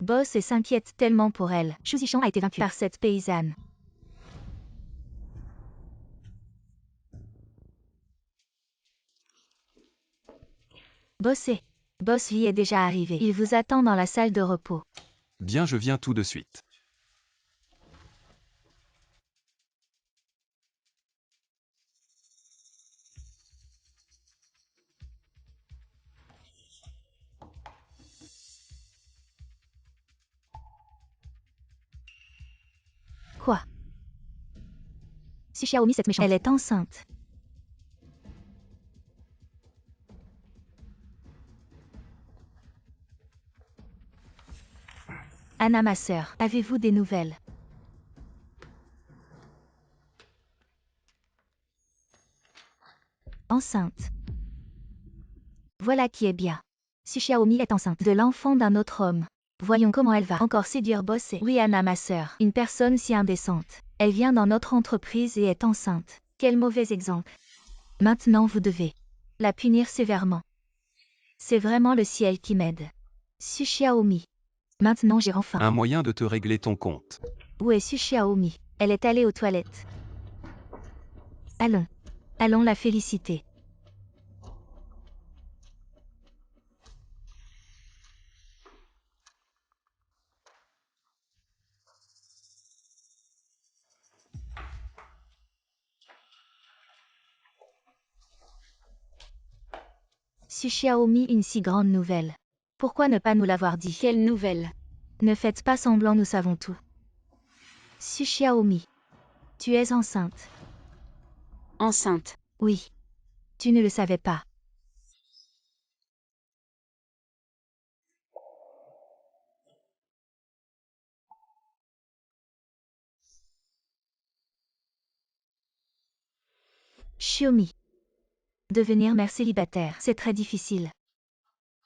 Boss s'inquiète tellement pour elle. Xu Zishan a été vaincu par cette paysanne. Boss Lee est déjà arrivé. Il vous attend dans la salle de repos. Bien, je viens tout de suite. Quoi? Si Xiaomi cette méchante. Elle est enceinte. Anna, ma sœur, avez-vous des nouvelles? Enceinte. Voilà qui est bien. Si Xiaomi est enceinte de l'enfant d'un autre homme. Voyons comment elle va encore séduire Boss et... Oui, Anna, ma sœur, une personne si indécente. Elle vient dans notre entreprise et est enceinte. Quel mauvais exemple. Maintenant vous devez la punir sévèrement. C'est vraiment le ciel qui m'aide. Su Xiaomi. Maintenant j'ai enfin... Un moyen de te régler ton compte. Où est Su Xiaomi? Elle est allée aux toilettes. Allons la féliciter. Su Xiaomi, une si grande nouvelle. Pourquoi ne pas nous l'avoir dit? Quelle nouvelle? Ne faites pas semblant, nous savons tout. Su Xiaomi. Tu es enceinte. Enceinte. Oui. Tu ne le savais pas. Xiaomi. Devenir mère célibataire, c'est très difficile.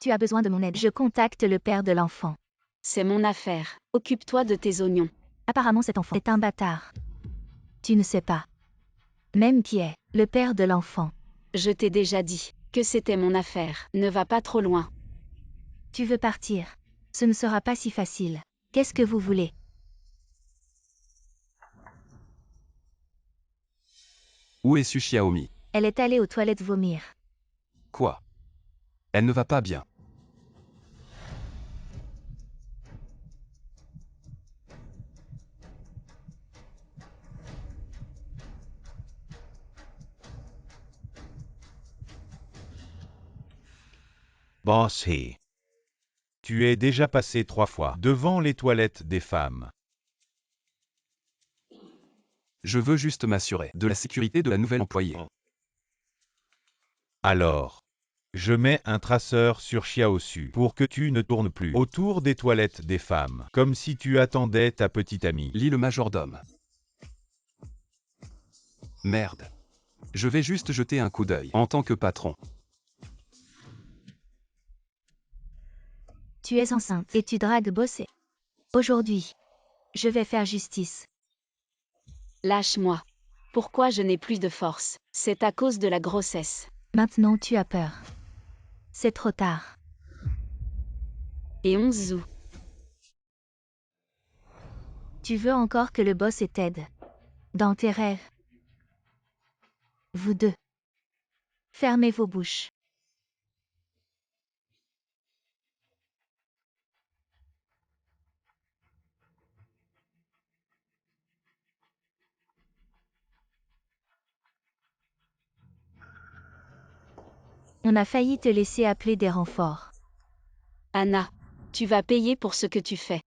Tu as besoin de mon aide. Je contacte le père de l'enfant. C'est mon affaire. Occupe-toi de tes oignons. Apparemment cet enfant est un bâtard. Tu ne sais pas. Même qui est le père de l'enfant. Je t'ai déjà dit que c'était mon affaire. Ne va pas trop loin. Tu veux partir. Ce ne sera pas si facile. Qu'est-ce que vous voulez? Où est Su Xiaomi? Elle est allée aux toilettes vomir. Quoi? Elle ne va pas bien. Boss He. Tu es déjà passé 3 fois devant les toilettes des femmes. Je veux juste m'assurer de la sécurité de la nouvelle employée. Alors, je mets un traceur sur Xiaosu pour que tu ne tournes plus autour des toilettes des femmes, comme si tu attendais ta petite amie. Lis le majordome. Merde. Je vais juste jeter un coup d'œil en tant que patron. Tu es enceinte et tu dragues Boss. Aujourd'hui, je vais faire justice. Lâche-moi. Pourquoi je n'ai plus de force? C'est à cause de la grossesse. Maintenant tu as peur. C'est trop tard. Et 11 août. Tu veux encore que le boss t'aide. Dans tes rêves. Vous deux. Fermez vos bouches. On a failli te laisser appeler des renforts. Anna, tu vas payer pour ce que tu fais.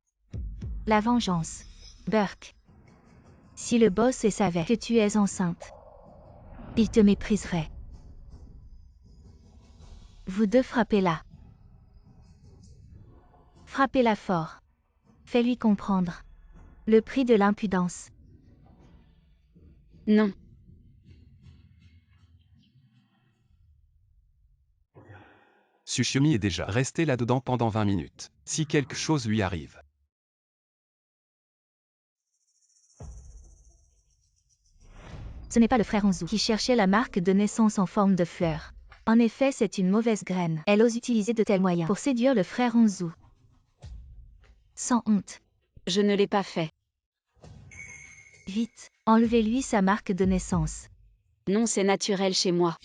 La vengeance. Burke. Si le boss savait que tu es enceinte, il te mépriserait. Vous deux frappez-la. Frappez-la fort. Fais-lui comprendre. Le prix de l'impudence. Non. Tsushiomi est déjà resté là-dedans pendant 20 minutes. Si quelque chose lui arrive. Ce n'est pas le frère Onzu qui cherchait la marque de naissance en forme de fleur. En effet, c'est une mauvaise graine. Elle ose utiliser de tels moyens pour séduire le frère Onzu. Sans honte. Je ne l'ai pas fait. Vite, enlevez-lui sa marque de naissance. Non, c'est naturel chez moi.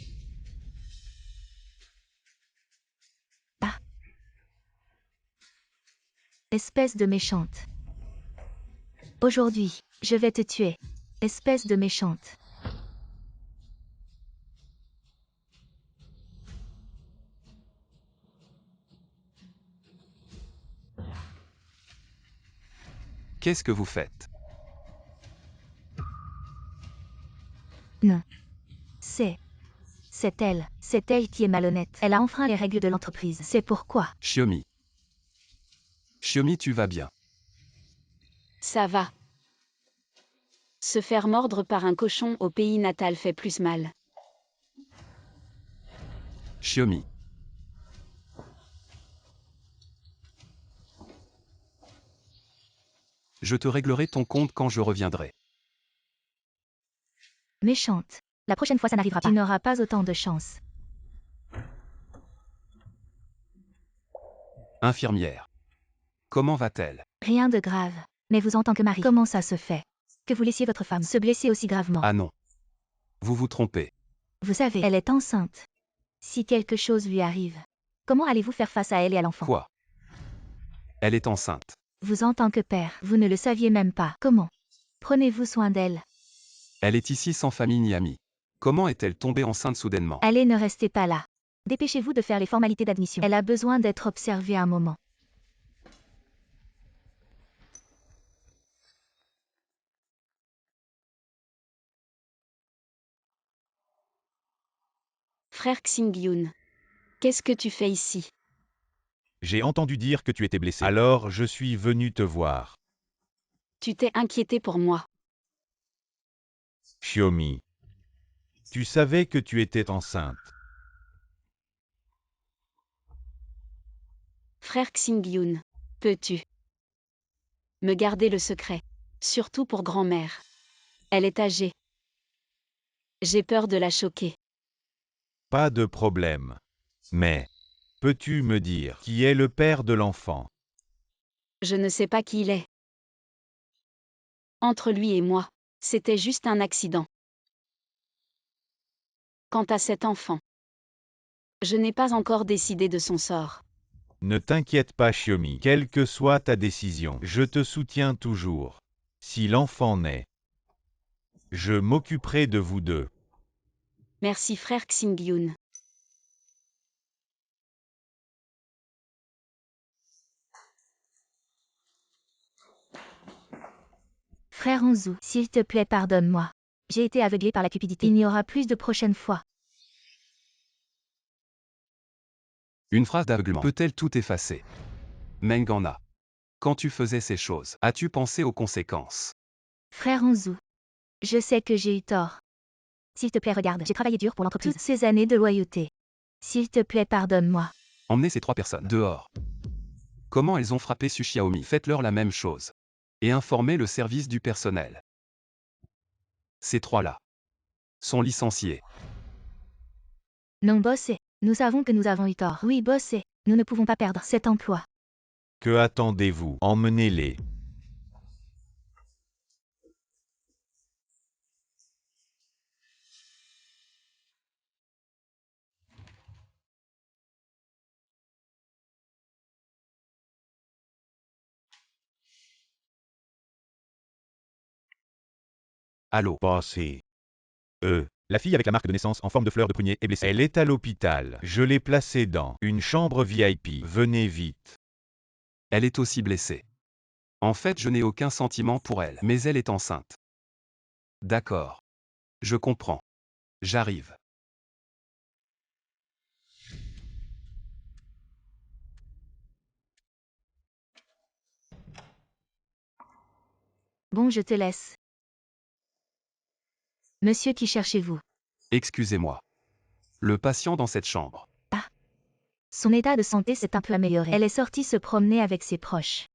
Ah. Espèce de méchante. Aujourd'hui, je vais te tuer. Espèce de méchante. Qu'est-ce que vous faites? Non. C'est elle. C'est elle qui est malhonnête. Elle a enfreint les règles de l'entreprise. C'est pourquoi. Shiomi. Shiomi, tu vas bien. Ça va. Se faire mordre par un cochon au pays natal fait plus mal. Shiomi. Je te réglerai ton compte quand je reviendrai. Méchante. La prochaine fois, ça n'arrivera pas. Tu n'auras pas autant de chance. Infirmière. Comment va-t-elle? Rien de grave. Mais vous en tant que mari, comment ça se fait que vous laissiez votre femme se blesser aussi gravement? Ah non. Vous vous trompez. Vous savez, elle est enceinte. Si quelque chose lui arrive, comment allez-vous faire face à elle et à l'enfant? Quoi? Elle est enceinte. Vous en tant que père, vous ne le saviez même pas. Comment prenez-vous soin d'elle? Elle est ici sans famille ni amis. Comment est-elle tombée enceinte soudainement? Allez, ne restez pas là. Dépêchez-vous de faire les formalités d'admission. Elle a besoin d'être observée un moment. Frère Xingyun. Qu'est-ce que tu fais ici? J'ai entendu dire que tu étais blessé. Alors je suis venu te voir. Tu t'es inquiété pour moi. Shiomi. Tu savais que tu étais enceinte. Frère Xingyun. Peux-tu me garder le secret? Surtout pour grand-mère. Elle est âgée. J'ai peur de la choquer. Pas de problème. Mais, peux-tu me dire qui est le père de l'enfant? Je ne sais pas qui il est. Entre lui et moi, c'était juste un accident. Quant à cet enfant, je n'ai pas encore décidé de son sort. Ne t'inquiète pas Shiomi, quelle que soit ta décision, je te soutiens toujours. Si l'enfant naît, je m'occuperai de vous deux. Merci frère Xingyun. Frère Onzu, s'il te plaît, pardonne-moi. J'ai été aveuglé par la cupidité. Il n'y aura plus de prochaine fois. Une phrase d'aveuglement peut-elle tout effacer? Mengana. Quand tu faisais ces choses, as-tu pensé aux conséquences? Frère Onzu, je sais que j'ai eu tort. S'il te plaît, regarde, j'ai travaillé dur pour l'entreprise. Toutes ces années de loyauté. S'il te plaît, pardonne-moi. Emmenez ces 3 personnes dehors. Comment elles ont frappé Tsushiomi? Faites-leur la même chose. Et informez le service du personnel. Ces 3-là sont licenciés. Non, bossé. Nous savons que nous avons eu tort. Oui, bossé. Nous ne pouvons pas perdre cet emploi. Que attendez-vous? Emmenez-les. Allô? Passez. La fille avec la marque de naissance en forme de fleur de prunier est blessée. Elle est à l'hôpital. Je l'ai placée dans une chambre VIP. Venez vite. Elle est aussi blessée. En fait, je n'ai aucun sentiment pour elle, mais elle est enceinte. D'accord. Je comprends. J'arrive. Bon, je te laisse. Monsieur, qui cherchez-vous? Excusez-moi. Le patient dans cette chambre. Son état de santé s'est un peu amélioré. Elle est sortie se promener avec ses proches.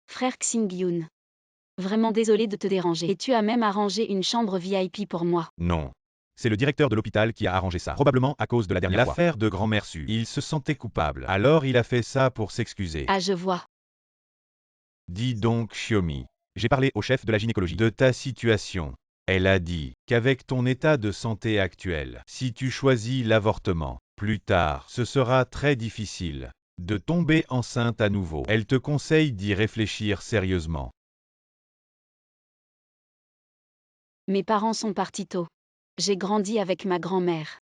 Frère Xing-Yun. Vraiment désolé de te déranger. Et tu as même arrangé une chambre VIP pour moi. Non. C'est le directeur de l'hôpital qui a arrangé ça. Probablement à cause de la dernière fois. L'affaire de grand-mère Su. Il se sentait coupable. Alors il a fait ça pour s'excuser. Ah, je vois. Dis donc, Xiaomi. J'ai parlé au chef de la gynécologie de ta situation. Elle a dit qu'avec ton état de santé actuel, si tu choisis l'avortement, plus tard, ce sera très difficile de tomber enceinte à nouveau. Elle te conseille d'y réfléchir sérieusement. Mes parents sont partis tôt. J'ai grandi avec ma grand-mère.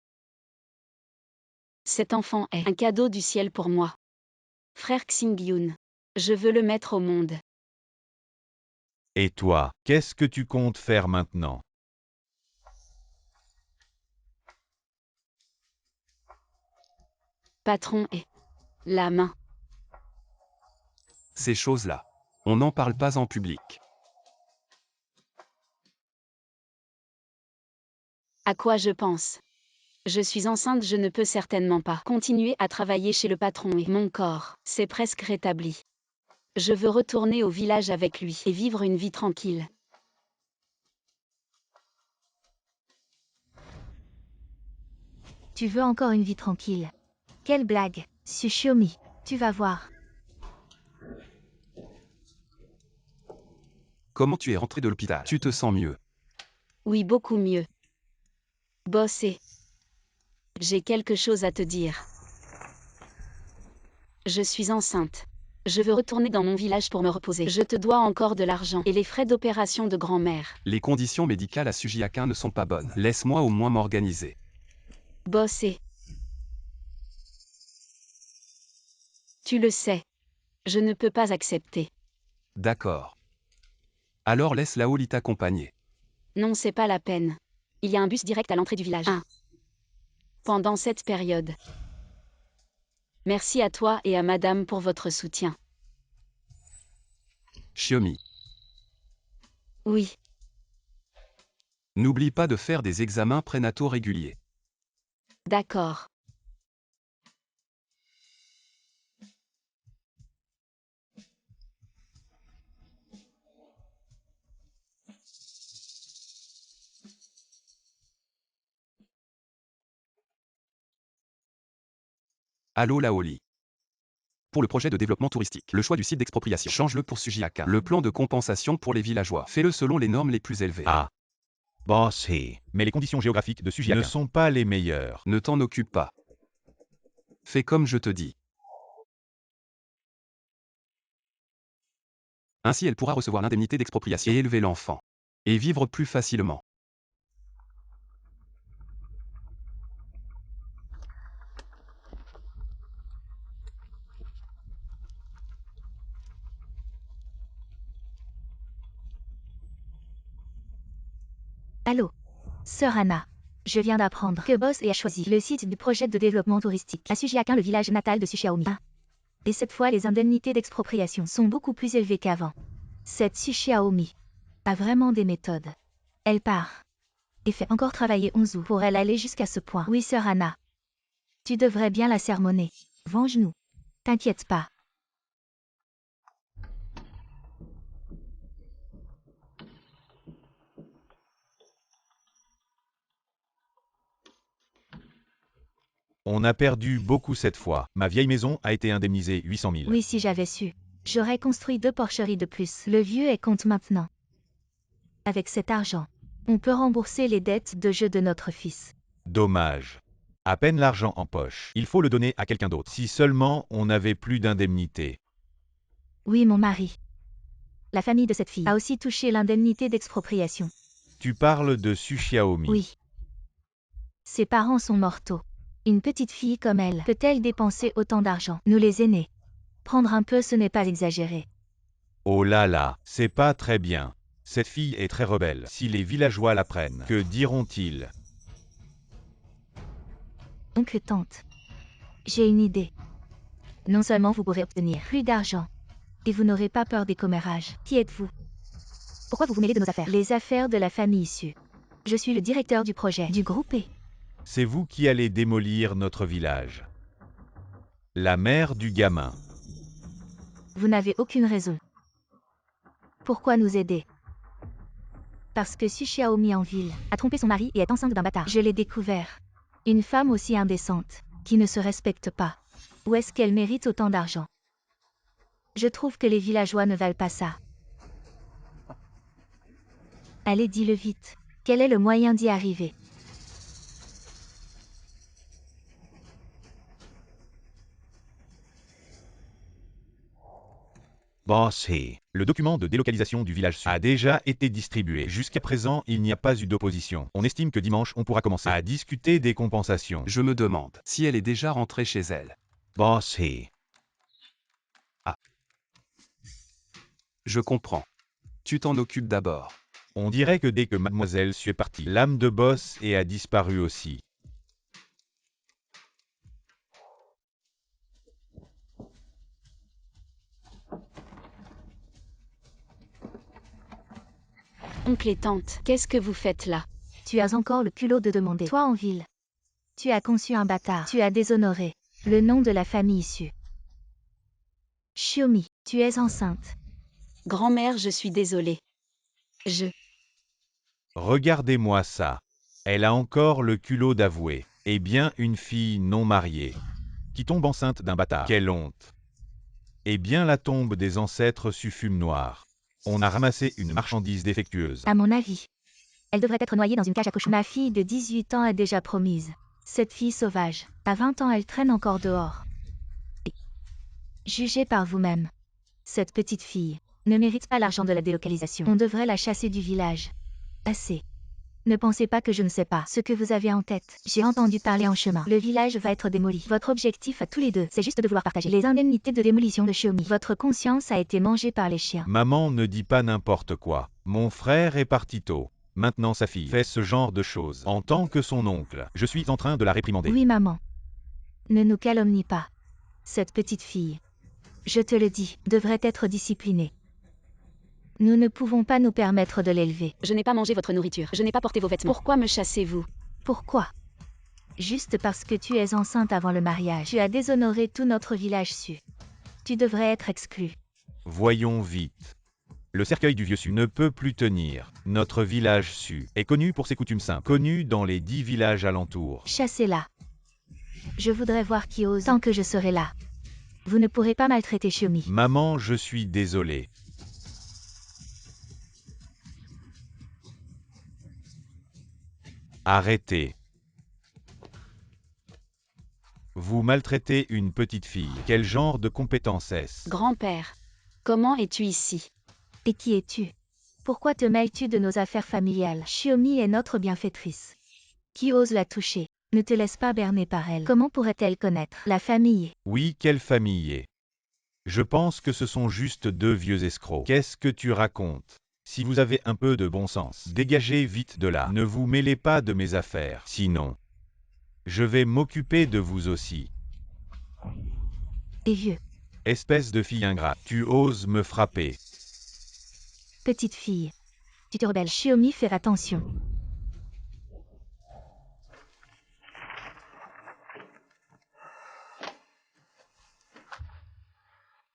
Cet enfant est un cadeau du ciel pour moi. Frère Xing-Yun. Je veux le mettre au monde. Et toi, qu'est-ce que tu comptes faire maintenant? Patron et la main. Ces choses-là. On n'en parle pas en public. À quoi je pense? Je suis enceinte, je ne peux certainement pas continuer à travailler chez le patron et mon corps, c'est presque rétabli. Je veux retourner au village avec lui et vivre une vie tranquille. Tu veux encore une vie tranquille. Quelle blague, Xiaomi. Tu vas voir. Comment tu es rentré de l'hôpital? Tu te sens mieux? Oui, beaucoup mieux. Boss et... J'ai quelque chose à te dire. Je suis enceinte. Je veux retourner dans mon village pour me reposer. Je te dois encore de l'argent et les frais d'opération de grand-mère. Les conditions médicales à Sujiakin ne sont pas bonnes. Laisse-moi au moins m'organiser. Boss et... Tu le sais. Je ne peux pas accepter. D'accord. Alors laisse Laoli t'accompagner. Non, c'est pas la peine. Il y a un bus direct à l'entrée du village. Pendant cette période. Merci à toi et à madame pour votre soutien. Xiaomi. Oui. N'oublie pas de faire des examens prénataux réguliers. D'accord. Allô Laoli. Pour le projet de développement touristique, le choix du site d'expropriation, change-le pour Sujiakin. Le plan de compensation pour les villageois, fais-le selon les normes les plus élevées. Ah. Bossé. Mais les conditions géographiques de Sujiakin ne sont pas les meilleures. Ne t'en occupe pas. Fais comme je te dis. Ainsi elle pourra recevoir l'indemnité d'expropriation et élever l'enfant. Et vivre plus facilement. Allô. Sœur Anna. Je viens d'apprendre que Boss a choisi le site du projet de développement touristique à Sujiakin, le village natal de Xiaomi. Et cette fois, les indemnités d'expropriation sont beaucoup plus élevées qu'avant. Cette Xiaomi a vraiment des méthodes. Elle part et fait encore travailler Onzu pour elle aller jusqu'à ce point. Oui, sœur Anna. Tu devrais bien la sermonner. Venge-nous. T'inquiète pas. On a perdu beaucoup cette fois. Ma vieille maison a été indemnisée 800 000. Oui, si j'avais su. J'aurais construit 2 porcheries de plus. Le vieux est compte maintenant. Avec cet argent, on peut rembourser les dettes de jeu de notre fils. Dommage. À peine l'argent en poche. Il faut le donner à quelqu'un d'autre. Si seulement on n'avait plus d'indemnité. Oui, mon mari. La famille de cette fille a aussi touché l'indemnité d'expropriation. Tu parles de Su Xiaomi. Oui. Ses parents sont mortaux. Une petite fille comme elle peut-elle dépenser autant d'argent? Nous les aînés. Prendre un peu, ce n'est pas exagéré. Oh là là, c'est pas très bien. Cette fille est très rebelle. Si les villageois la prennent, que diront-ils? Oncle, tante. J'ai une idée. Non seulement vous pourrez obtenir plus d'argent, Et vous n'aurez pas peur des commérages. Qui êtes-vous? Pourquoi vous vous mêlez de nos affaires? Les affaires de la famille issue. Je suis le directeur du projet, du groupe E. C'est vous qui allez démolir notre village. La mère du gamin. Vous n'avez aucune raison. Pourquoi nous aider? Parce que Su Xiaomi en ville a trompé son mari et est enceinte d'un bâtard. Je l'ai découvert. Une femme aussi indécente, qui ne se respecte pas. Où est-ce qu'elle mérite autant d'argent? Je trouve que les villageois ne valent pas ça. Allez, dis-le vite. Quel est le moyen d'y arriver? Boss He, le document de délocalisation du village a déjà été distribué. Jusqu'à présent, il n'y a pas eu d'opposition. On estime que dimanche, on pourra commencer à discuter des compensations. Je me demande si elle est déjà rentrée chez elle. Boss He. Je comprends. Tu t'en occupes d'abord. On dirait que dès que Mademoiselle Su est partie, l'âme de Boss He a disparu aussi. Oncle et tante, qu'est-ce que vous faites là? Tu as encore le culot de demander. Toi en ville. Tu as conçu un bâtard. Tu as déshonoré le nom de la famille issue. Xiaomi, tu es enceinte. Grand-mère, je suis désolée. Regardez-moi ça. Elle a encore le culot d'avouer. Eh bien, une fille non mariée, qui tombe enceinte d'un bâtard. Quelle honte. Eh bien, la tombe des ancêtres su fume noir. On a ramassé une marchandise défectueuse. À mon avis, elle devrait être noyée dans une cage à cochons. Ma fille de 18 ans est déjà promise. Cette fille sauvage, à 20 ans, elle traîne encore dehors. Jugez par vous-même. Cette petite fille ne mérite pas l'argent de la délocalisation. On devrait la chasser du village. Assez. Ne pensez pas que je ne sais pas ce que vous avez en tête. J'ai entendu parler en chemin. Le village va être démoli. Votre objectif à tous les deux, c'est juste de vouloir partager les indemnités de démolition de Xiaomi. Votre conscience a été mangée par les chiens. Maman ne dit pas n'importe quoi. Mon frère est parti tôt. Maintenant sa fille fait ce genre de choses. En tant que son oncle, je suis en train de la réprimander. Oui, maman. Ne nous calomnie pas. Cette petite fille, je te le dis, devrait être disciplinée. Nous ne pouvons pas nous permettre de l'élever. Je n'ai pas mangé votre nourriture. Je n'ai pas porté vos vêtements. Pourquoi me chassez-vous? Pourquoi? Juste parce que tu es enceinte avant le mariage. Tu as déshonoré tout notre village Su. Tu devrais être exclu. Voyons vite. Le cercueil du vieux Su ne peut plus tenir. Notre village Su est connu pour ses coutumes simples, connu dans les 10 villages alentours. Chassez-la. Je voudrais voir qui ose tant que je serai là. Vous ne pourrez pas maltraiter Xiaomi. Maman, je suis désolé. Arrêtez. Vous maltraitez une petite fille. Quel genre de compétence est-ce? Grand-père, comment es-tu ici? Et qui es-tu? Pourquoi te mêles-tu de nos affaires familiales? Xiaomi est notre bienfaitrice. Qui ose la toucher? Ne te laisse pas berner par elle. Comment pourrait-elle connaître la famille? Oui, quelle famille? Je pense que ce sont juste 2 vieux escrocs. Qu'est-ce que tu racontes? Si vous avez un peu de bon sens, dégagez vite de là. Ne vous mêlez pas de mes affaires. Sinon, je vais m'occuper de vous aussi. Et vieux. Espèce de fille ingrate, tu oses me frapper. Petite fille. Tu te rebelles. Xiaomi, fais attention.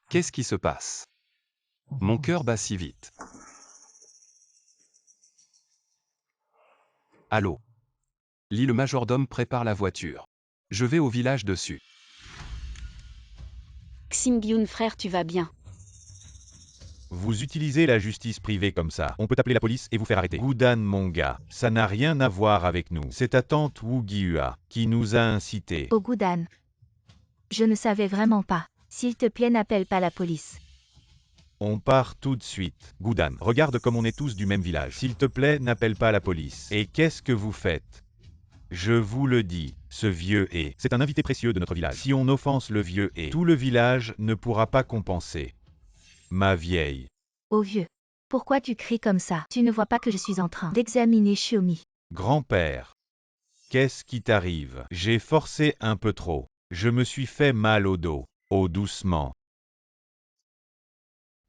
Qu'est-ce qui se passe? Mon cœur bat si vite. Allô? Lee, le majordome prépare la voiture. Je vais au village dessus. Xingyun frère, tu vas bien? Vous utilisez la justice privée comme ça. On peut appeler la police et vous faire arrêter. Gudan, mon gars, ça n'a rien à voir avec nous. C'est ta tante Wu Gyua qui nous a incités. Oh Gudan. Je ne savais vraiment pas. S'il te plaît, n'appelle pas la police. On part tout de suite. Gudan, regarde comme on est tous du même village. S'il te plaît, n'appelle pas la police. Et qu'est-ce que vous faites? Je vous le dis, ce vieux est. C'est un invité précieux de notre village. Si on offense le vieux est, tout le village ne pourra pas compenser. Ma vieille. Oh vieux. Pourquoi tu cries comme ça? Tu ne vois pas que je suis en train d'examiner Xiaomi. Grand-père. Qu'est-ce qui t'arrive? J'ai forcé un peu trop. Je me suis fait mal au dos. Oh doucement.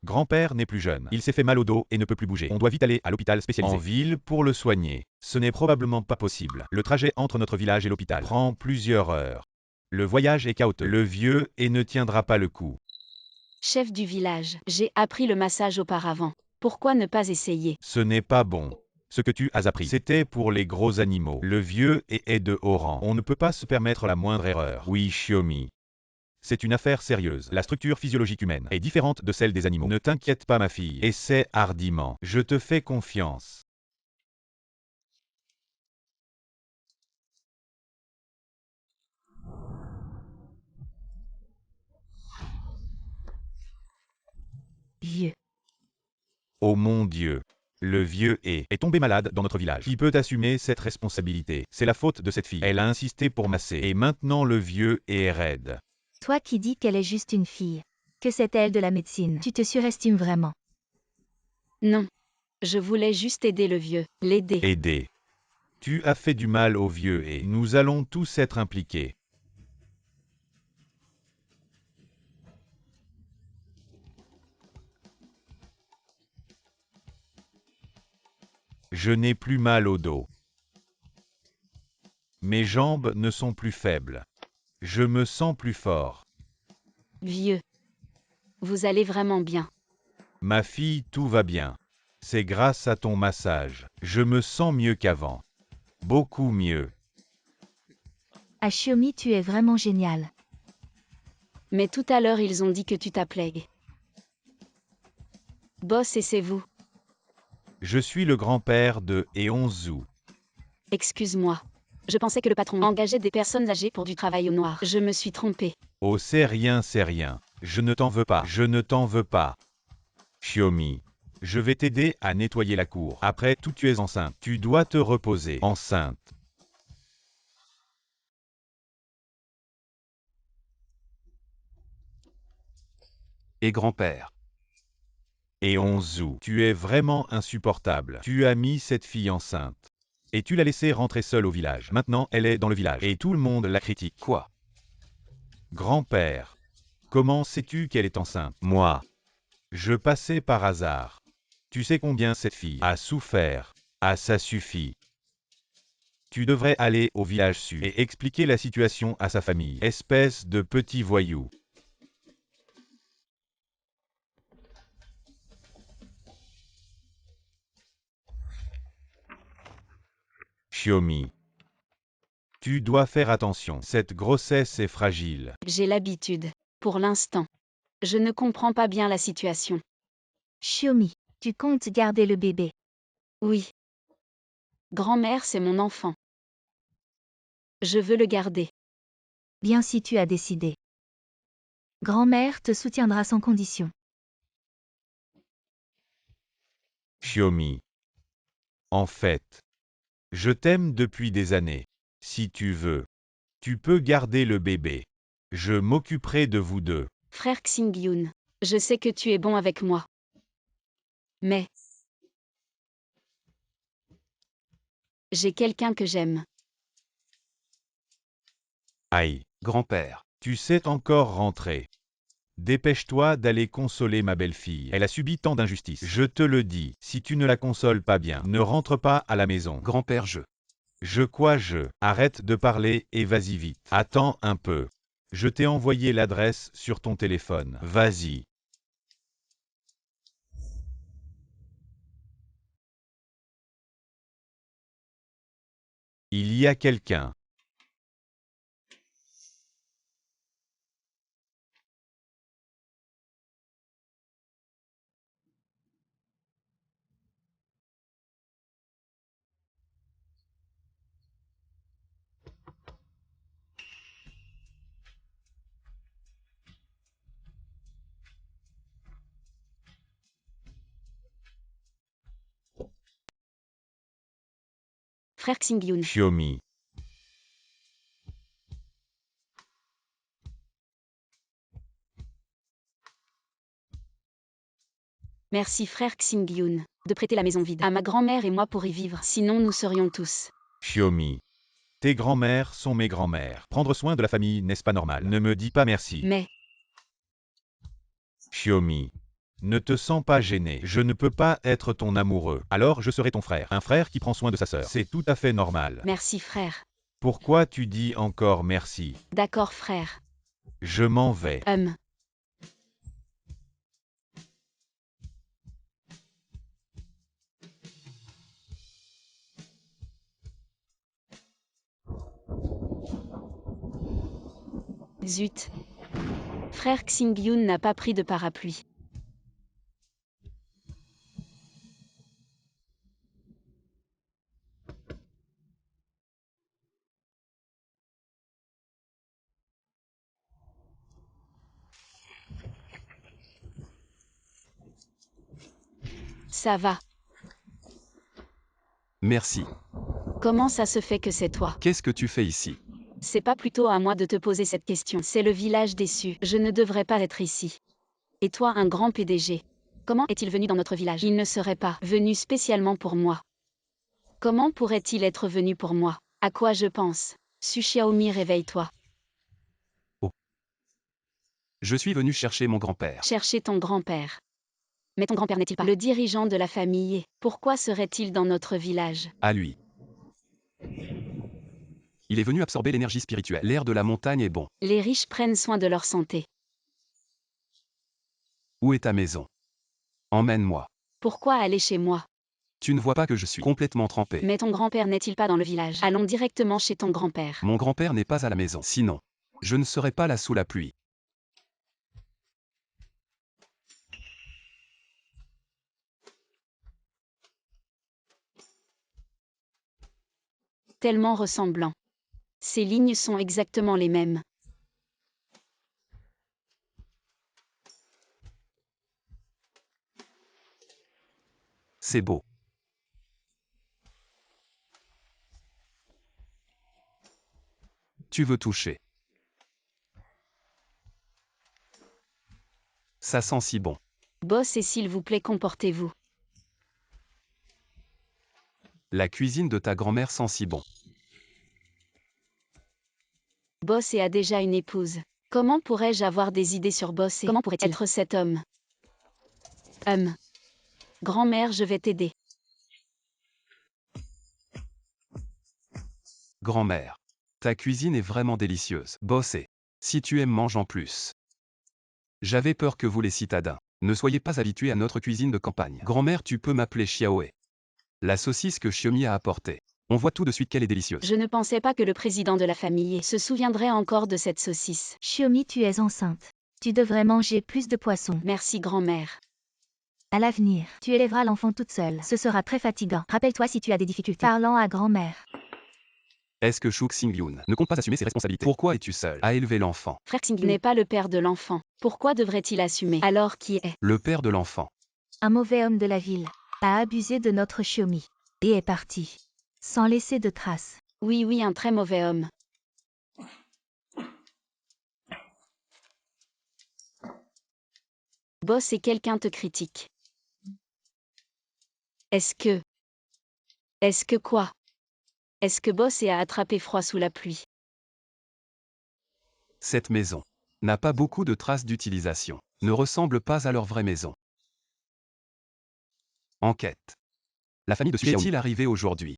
Grand-père n'est plus jeune. Il s'est fait mal au dos et ne peut plus bouger. On doit vite aller à l'hôpital spécialisé. En ville pour le soigner. Ce n'est probablement pas possible. Le trajet entre notre village et l'hôpital prend plusieurs heures. Le voyage est chaotique. Le vieux et ne tiendra pas le coup. Chef du village, j'ai appris le massage auparavant. Pourquoi ne pas essayer? Ce n'est pas bon. Ce que tu as appris, c'était pour les gros animaux. Le vieux est de haut rang. On ne peut pas se permettre la moindre erreur. Oui, Shiomi. C'est une affaire sérieuse. La structure physiologique humaine est différente de celle des animaux. Ne t'inquiète pas, ma fille. Essaie hardiment. Je te fais confiance. Vieux. Oh mon Dieu. Le vieux est tombé malade dans notre village. Qui peut assumer cette responsabilité? C'est la faute de cette fille. Elle a insisté pour masser. Et maintenant le vieux est raide. Toi qui dis qu'elle est juste une fille. Que sait-elle de la médecine? Tu te surestimes vraiment. Non. Je voulais juste aider le vieux, l'aider. Aider. Tu as fait du mal au vieux et nous allons tous être impliqués. Je n'ai plus mal au dos. Mes jambes ne sont plus faibles. Je me sens plus fort. Vieux. Vous allez vraiment bien. Ma fille, tout va bien. C'est grâce à ton massage. Je me sens mieux qu'avant. Beaucoup mieux. Ashiomi, tu es vraiment génial. Mais tout à l'heure ils ont dit que tu t'appelais Boss et c'est vous. Je suis le grand-père de Eonzu. Excuse-moi. Je pensais que le patron engageait des personnes âgées pour du travail au noir. Je me suis trompée. Oh, c'est rien, c'est rien. Je ne t'en veux pas. Je ne t'en veux pas. Shiomi, je vais t'aider à nettoyer la cour. Après tout, tu es enceinte. Tu dois te reposer. Enceinte. Et grand-père. Eonzu, tu es vraiment insupportable. Tu as mis cette fille enceinte. Et tu l'as laissée rentrer seule au village. Maintenant, elle est dans le village. Et tout le monde la critique. Quoi? Grand-père, comment sais-tu qu'elle est enceinte? Moi. Je passais par hasard. Tu sais combien cette fille a souffert. Ah, ça suffit. Tu devrais aller au village sud et expliquer la situation à sa famille. Espèce de petit voyou. Shiomi. Tu dois faire attention. Cette grossesse est fragile. J'ai l'habitude. Pour l'instant. Je ne comprends pas bien la situation. Shiomi, tu comptes garder le bébé? Oui. Grand-mère, c'est mon enfant. Je veux le garder. Bien si tu as décidé. Grand-mère te soutiendra sans condition. Shiomi. En fait, je t'aime depuis des années. Si tu veux, tu peux garder le bébé. Je m'occuperai de vous deux. Frère Xingyun, je sais que tu es bon avec moi. Mais j'ai quelqu'un que j'aime. Aïe, Grand-père. tu sais encore rentrer. Dépêche-toi d'aller consoler ma belle-fille. Elle a subi tant d'injustices. Je te le dis, si tu ne la consoles pas bien, ne rentre pas à la maison. Grand-père, Arrête de parler et vas-y vite. Attends un peu. Je t'ai envoyé l'adresse sur ton téléphone. Vas-y. Il y a quelqu'un. Frère Xingyun. Shiomi. Merci frère Xingyun, de prêter la maison vide à ma grand-mère et moi pour y vivre. Sinon nous serions tous. Shiomi. Tes grands-mères sont mes grands-mères. Prendre soin de la famille, n'est-ce pas normal? Ne me dis pas merci. Mais Shiomi. Ne te sens pas gêné. Je ne peux pas être ton amoureux. Alors je serai ton frère. Un frère qui prend soin de sa sœur. C'est tout à fait normal. Merci frère. Pourquoi tu dis encore merci? D'accord frère. Je m'en vais. 'Zut. Frère Xingyun n'a pas pris de parapluie. Ça va. Merci. Comment ça se fait que c'est toi? Qu'est-ce que tu fais ici? C'est pas plutôt à moi de te poser cette question. C'est le village déçu. Je ne devrais pas être ici. Et toi, un grand PDG. Comment est-il venu dans notre village? Il ne serait pas venu spécialement pour moi. Comment pourrait-il être venu pour moi? À quoi je pense? Su Xiaomi, réveille-toi. Je suis venu chercher mon grand-père. Chercher ton grand-père. Mais ton grand-père n'est-il pas le dirigeant de la famille? Pourquoi serait-il dans notre village? À lui. Il est venu absorber l'énergie spirituelle. L'air de la montagne est bon. Les riches prennent soin de leur santé. Où est ta maison? Emmène-moi. Pourquoi aller chez moi? Tu ne vois pas que je suis complètement trempé. Mais ton grand-père n'est-il pas dans le village? Allons directement chez ton grand-père. Mon grand-père n'est pas à la maison. Sinon, je ne serais pas là sous la pluie. Tellement ressemblant. Ces lignes sont exactement les mêmes. C'est beau. Tu veux toucher. Ça sent si bon. Boss et s'il vous plaît comportez-vous. La cuisine de ta grand-mère sent si bon. Boss a déjà une épouse. Comment pourrais-je avoir des idées sur Boss et comment pourrait-il être cet homme? Grand-mère, je vais t'aider. Grand-mère. Ta cuisine est vraiment délicieuse. Bossé. Si tu aimes, mange en plus. J'avais peur que vous les citadins ne soyez pas habitués à notre cuisine de campagne. Grand-mère, tu peux m'appeler Xiaoe. La saucisse que Xiaomi a apportée. On voit tout de suite qu'elle est délicieuse. Je ne pensais pas que le président de la famille se souviendrait encore de cette saucisse. Xiaomi, tu es enceinte. Tu devrais manger plus de poissons. Merci grand-mère. À l'avenir, tu élèveras l'enfant toute seule. Ce sera très fatigant. Rappelle-toi si tu as des difficultés. Parlant à grand-mère. Est-ce que Shu Xingyun ne compte pas assumer ses responsabilités? Pourquoi es-tu seul à élever l'enfant? Frère Xingyun n'est pas le père de l'enfant. Pourquoi devrait-il assumer? Alors qui est? Le père de l'enfant. Un mauvais homme de la ville a abusé de notre Xiaomi et est parti sans laisser de traces. Oui, un très mauvais homme. Boss et quelqu'un te critique. Est-ce que quoi? Est-ce que Boss a attrapé froid sous la pluie? Cette maison n'a pas beaucoup de traces d'utilisation. Ne ressemble pas à leur vraie maison. Enquête. La famille de Xiaomi est-il arrivée aujourd'hui?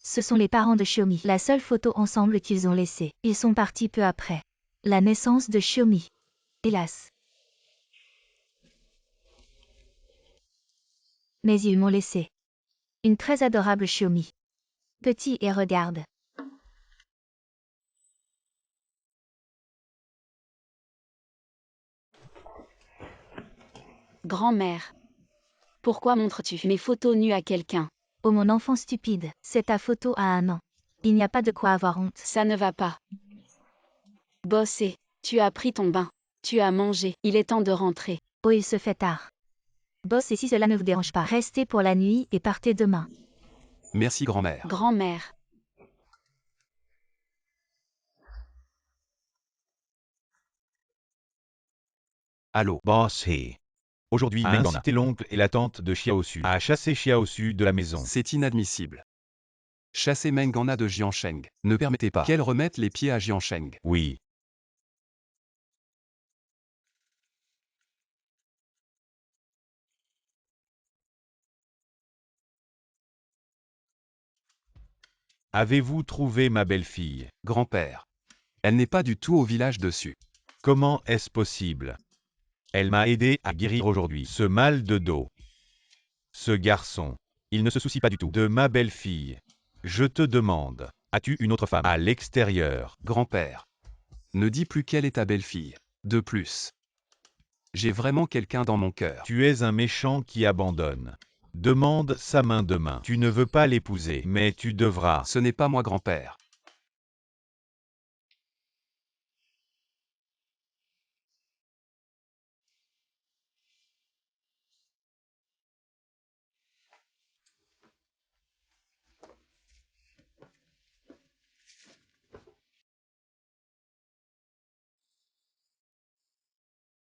Ce sont les parents de Xiaomi. La seule photo ensemble qu'ils ont laissée. Ils sont partis peu après la naissance de Xiaomi. Hélas. Mais ils m'ont laissé une très adorable Xiaomi. Petit et regarde. Grand-mère. Pourquoi montres-tu mes photos nues à quelqu'un? Oh mon enfant stupide, c'est ta photo à 1 an. Il n'y a pas de quoi avoir honte. Ça ne va pas. Boss, tu as pris ton bain. Tu as mangé. Il est temps de rentrer. Oh, il se fait tard. Boss, et si cela ne vous dérange pas, restez pour la nuit et partez demain. Merci grand-mère. Grand-mère. Allô. Boss He. Aujourd'hui, a Mengana, incité l'oncle et la tante de Xiaosu à chasser Xiaosu de la maison. C'est inadmissible. Chassez Mengana de Jiansheng. Ne permettez pas qu'elle remette les pieds à Jiansheng. Oui. Avez-vous trouvé ma belle-fille? Grand-père. Elle n'est pas du tout au village dessus. Comment est-ce possible? Elle m'a aidé à guérir aujourd'hui ce mal de dos. Ce garçon, il ne se soucie pas du tout de ma belle-fille. Je te demande, as-tu une autre femme à l'extérieur? Grand-père. Ne dis plus qu'elle est ta belle-fille. De plus. J'ai vraiment quelqu'un dans mon cœur. Tu es un méchant qui abandonne. Demande sa main demain. Tu ne veux pas l'épouser, mais tu devras. Ce n'est pas moi, grand-père.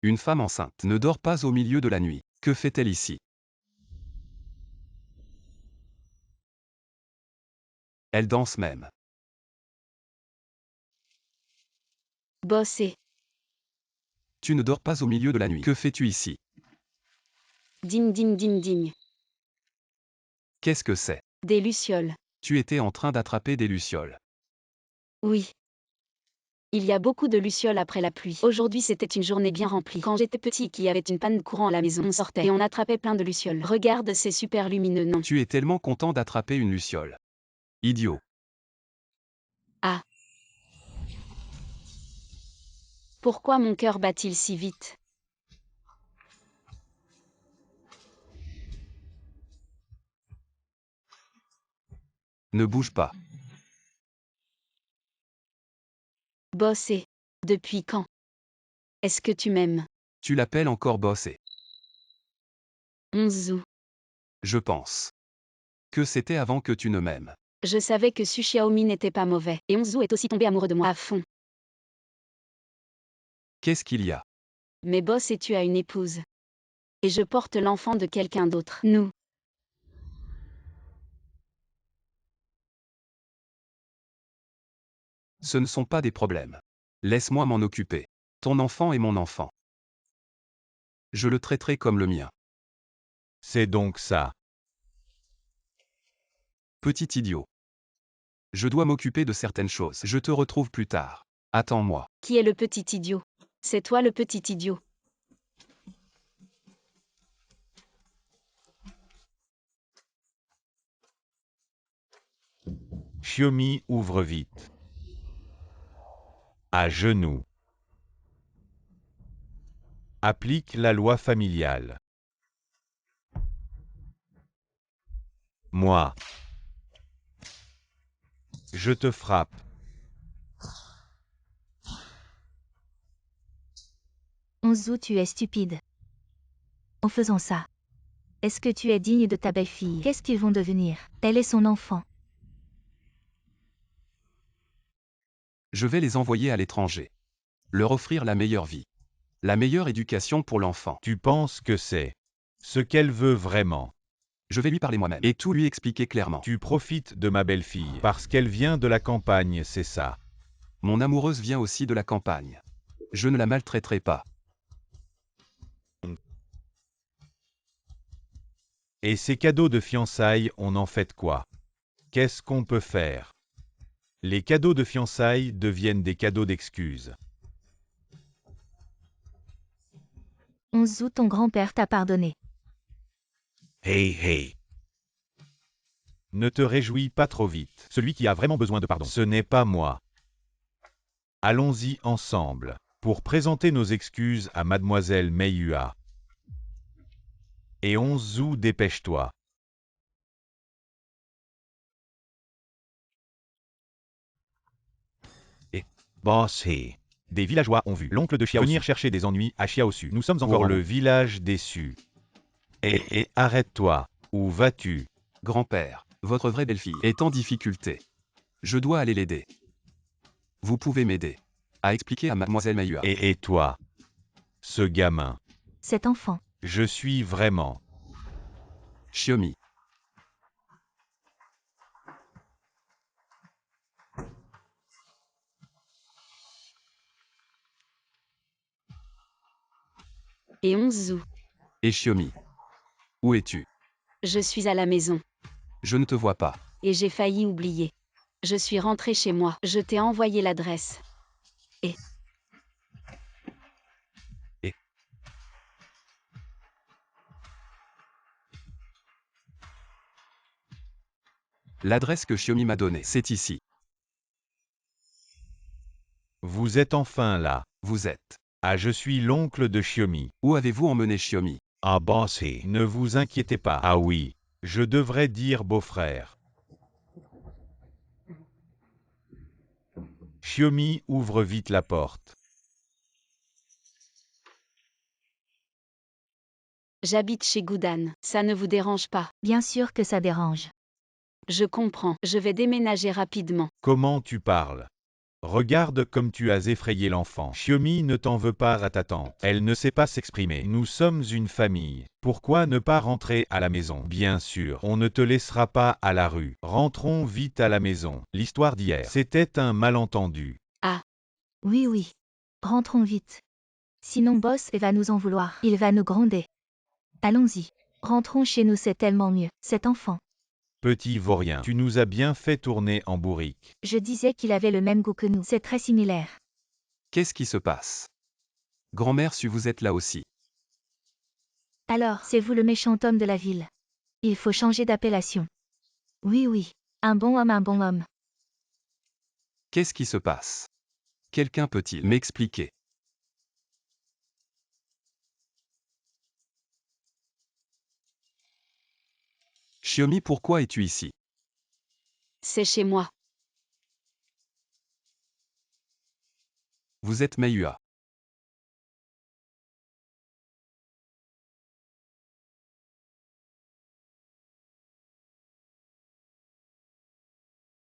Une femme enceinte ne dort pas au milieu de la nuit. Que fait-elle ici? Elle danse même. Bosser. Tu ne dors pas au milieu de la nuit. Que fais-tu ici? Ding ding ding ding. Qu'est-ce que c'est? Des lucioles. Tu étais en train d'attraper des lucioles. Oui. Il y a beaucoup de lucioles après la pluie. Aujourd'hui c'était une journée bien remplie. Quand j'étais petit qu'il y avait une panne de courant à la maison, on sortait et on attrapait plein de lucioles. Regarde, c'est super lumineux, non? Tu es tellement content d'attraper une luciole. Idiot. Ah. Pourquoi mon cœur bat-il si vite? Ne bouge pas. Bosser. Depuis quand? Est-ce que tu m'aimes? Tu l'appelles encore bosser. 11 août. Je pense que c'était avant que tu ne m'aimes. Je savais que Su Xiaomi n'était pas mauvais. Et Onzu est aussi tombé amoureux de moi à fond. Qu'est-ce qu'il y a? Mais boss, et tu as une épouse. Et je porte l'enfant de quelqu'un d'autre. Nous. Ce ne sont pas des problèmes. Laisse-moi m'en occuper. Ton enfant est mon enfant. Je le traiterai comme le mien. C'est donc ça. Petit idiot. Je dois m'occuper de certaines choses. Je te retrouve plus tard. Attends-moi. Qui est le petit idiot? C'est toi le petit idiot. Xiaomi, ouvre vite. À genoux. Applique la loi familiale. Moi. Je te frappe. Onzu, tu es stupide. En faisant ça. Est-ce que tu es digne de ta belle-fille? Qu'est-ce qu'ils vont devenir? Elle est son enfant. Je vais les envoyer à l'étranger. Leur offrir la meilleure vie. La meilleure éducation pour l'enfant. Tu penses que c'est ce qu'elle veut vraiment? Je vais lui parler moi-même et tout lui expliquer clairement. Tu profites de ma belle-fille parce qu'elle vient de la campagne, c'est ça? Mon amoureuse vient aussi de la campagne. Je ne la maltraiterai pas. Et ces cadeaux de fiançailles, on en fait quoi? Qu'est-ce qu'on peut faire? Les cadeaux de fiançailles deviennent des cadeaux d'excuses. Onzu, ton grand-père t'a pardonné. Hey hey. Ne te réjouis pas trop vite. Celui qui a vraiment besoin de pardon, ce n'est pas moi. Allons-y ensemble, pour présenter nos excuses à Mademoiselle Meiyua. Et Onzu, dépêche-toi. Et Boss He. Des villageois ont vu l'oncle de Xiaosu venir chercher des ennuis à Xiaosu. Nous sommes encore le village déçu. Et arrête-toi. Où vas-tu? Grand-père, votre vraie belle-fille est en difficulté. Je dois aller l'aider. Vous pouvez m'aider à expliquer à Mademoiselle Meiyua. Et toi? Ce gamin. Cet enfant. Je suis vraiment. Xiaomi. Et Onzu. Et Shiomi. Où es-tu? Je suis à la maison. Je ne te vois pas. Et j'ai failli oublier. Je suis rentrée chez moi. Je t'ai envoyé l'adresse. L'adresse que Shiomi m'a donnée, c'est ici. Vous êtes enfin là. Vous êtes. Ah, je suis l'oncle de Shiomi. Où avez-vous emmené Shiomi? Ah, bossé. Ne vous inquiétez pas. Ah oui. Je devrais dire beau-frère. Shiomi ouvre vite la porte. J'habite chez Goudan. Ça ne vous dérange pas? Bien sûr que ça dérange. Je comprends. Je vais déménager rapidement. Comment tu parles? Regarde comme tu as effrayé l'enfant. Shiomi ne t'en veut pas à ta tante. Elle ne sait pas s'exprimer. Nous sommes une famille. Pourquoi ne pas rentrer à la maison? Bien sûr, on ne te laissera pas à la rue. Rentrons vite à la maison. L'histoire d'hier, c'était un malentendu. Oui, oui. Rentrons vite. Sinon Boss va nous en vouloir. Il va nous gronder. Allons-y. Rentrons chez nous, c'est tellement mieux. Cet enfant. Petit vaurien, tu nous as bien fait tourner en bourrique. Je disais qu'il avait le même goût que nous. C'est très similaire. Qu'est-ce qui se passe? Grand-mère, si vous êtes là aussi. Alors, c'est vous le méchant homme de la ville. Il faut changer d'appellation. Oui, oui. Un bon homme, un bon homme. Qu'est-ce qui se passe? Quelqu'un peut-il m'expliquer? Shiomi, pourquoi es-tu ici? C'est chez moi. Vous êtes Meiyua.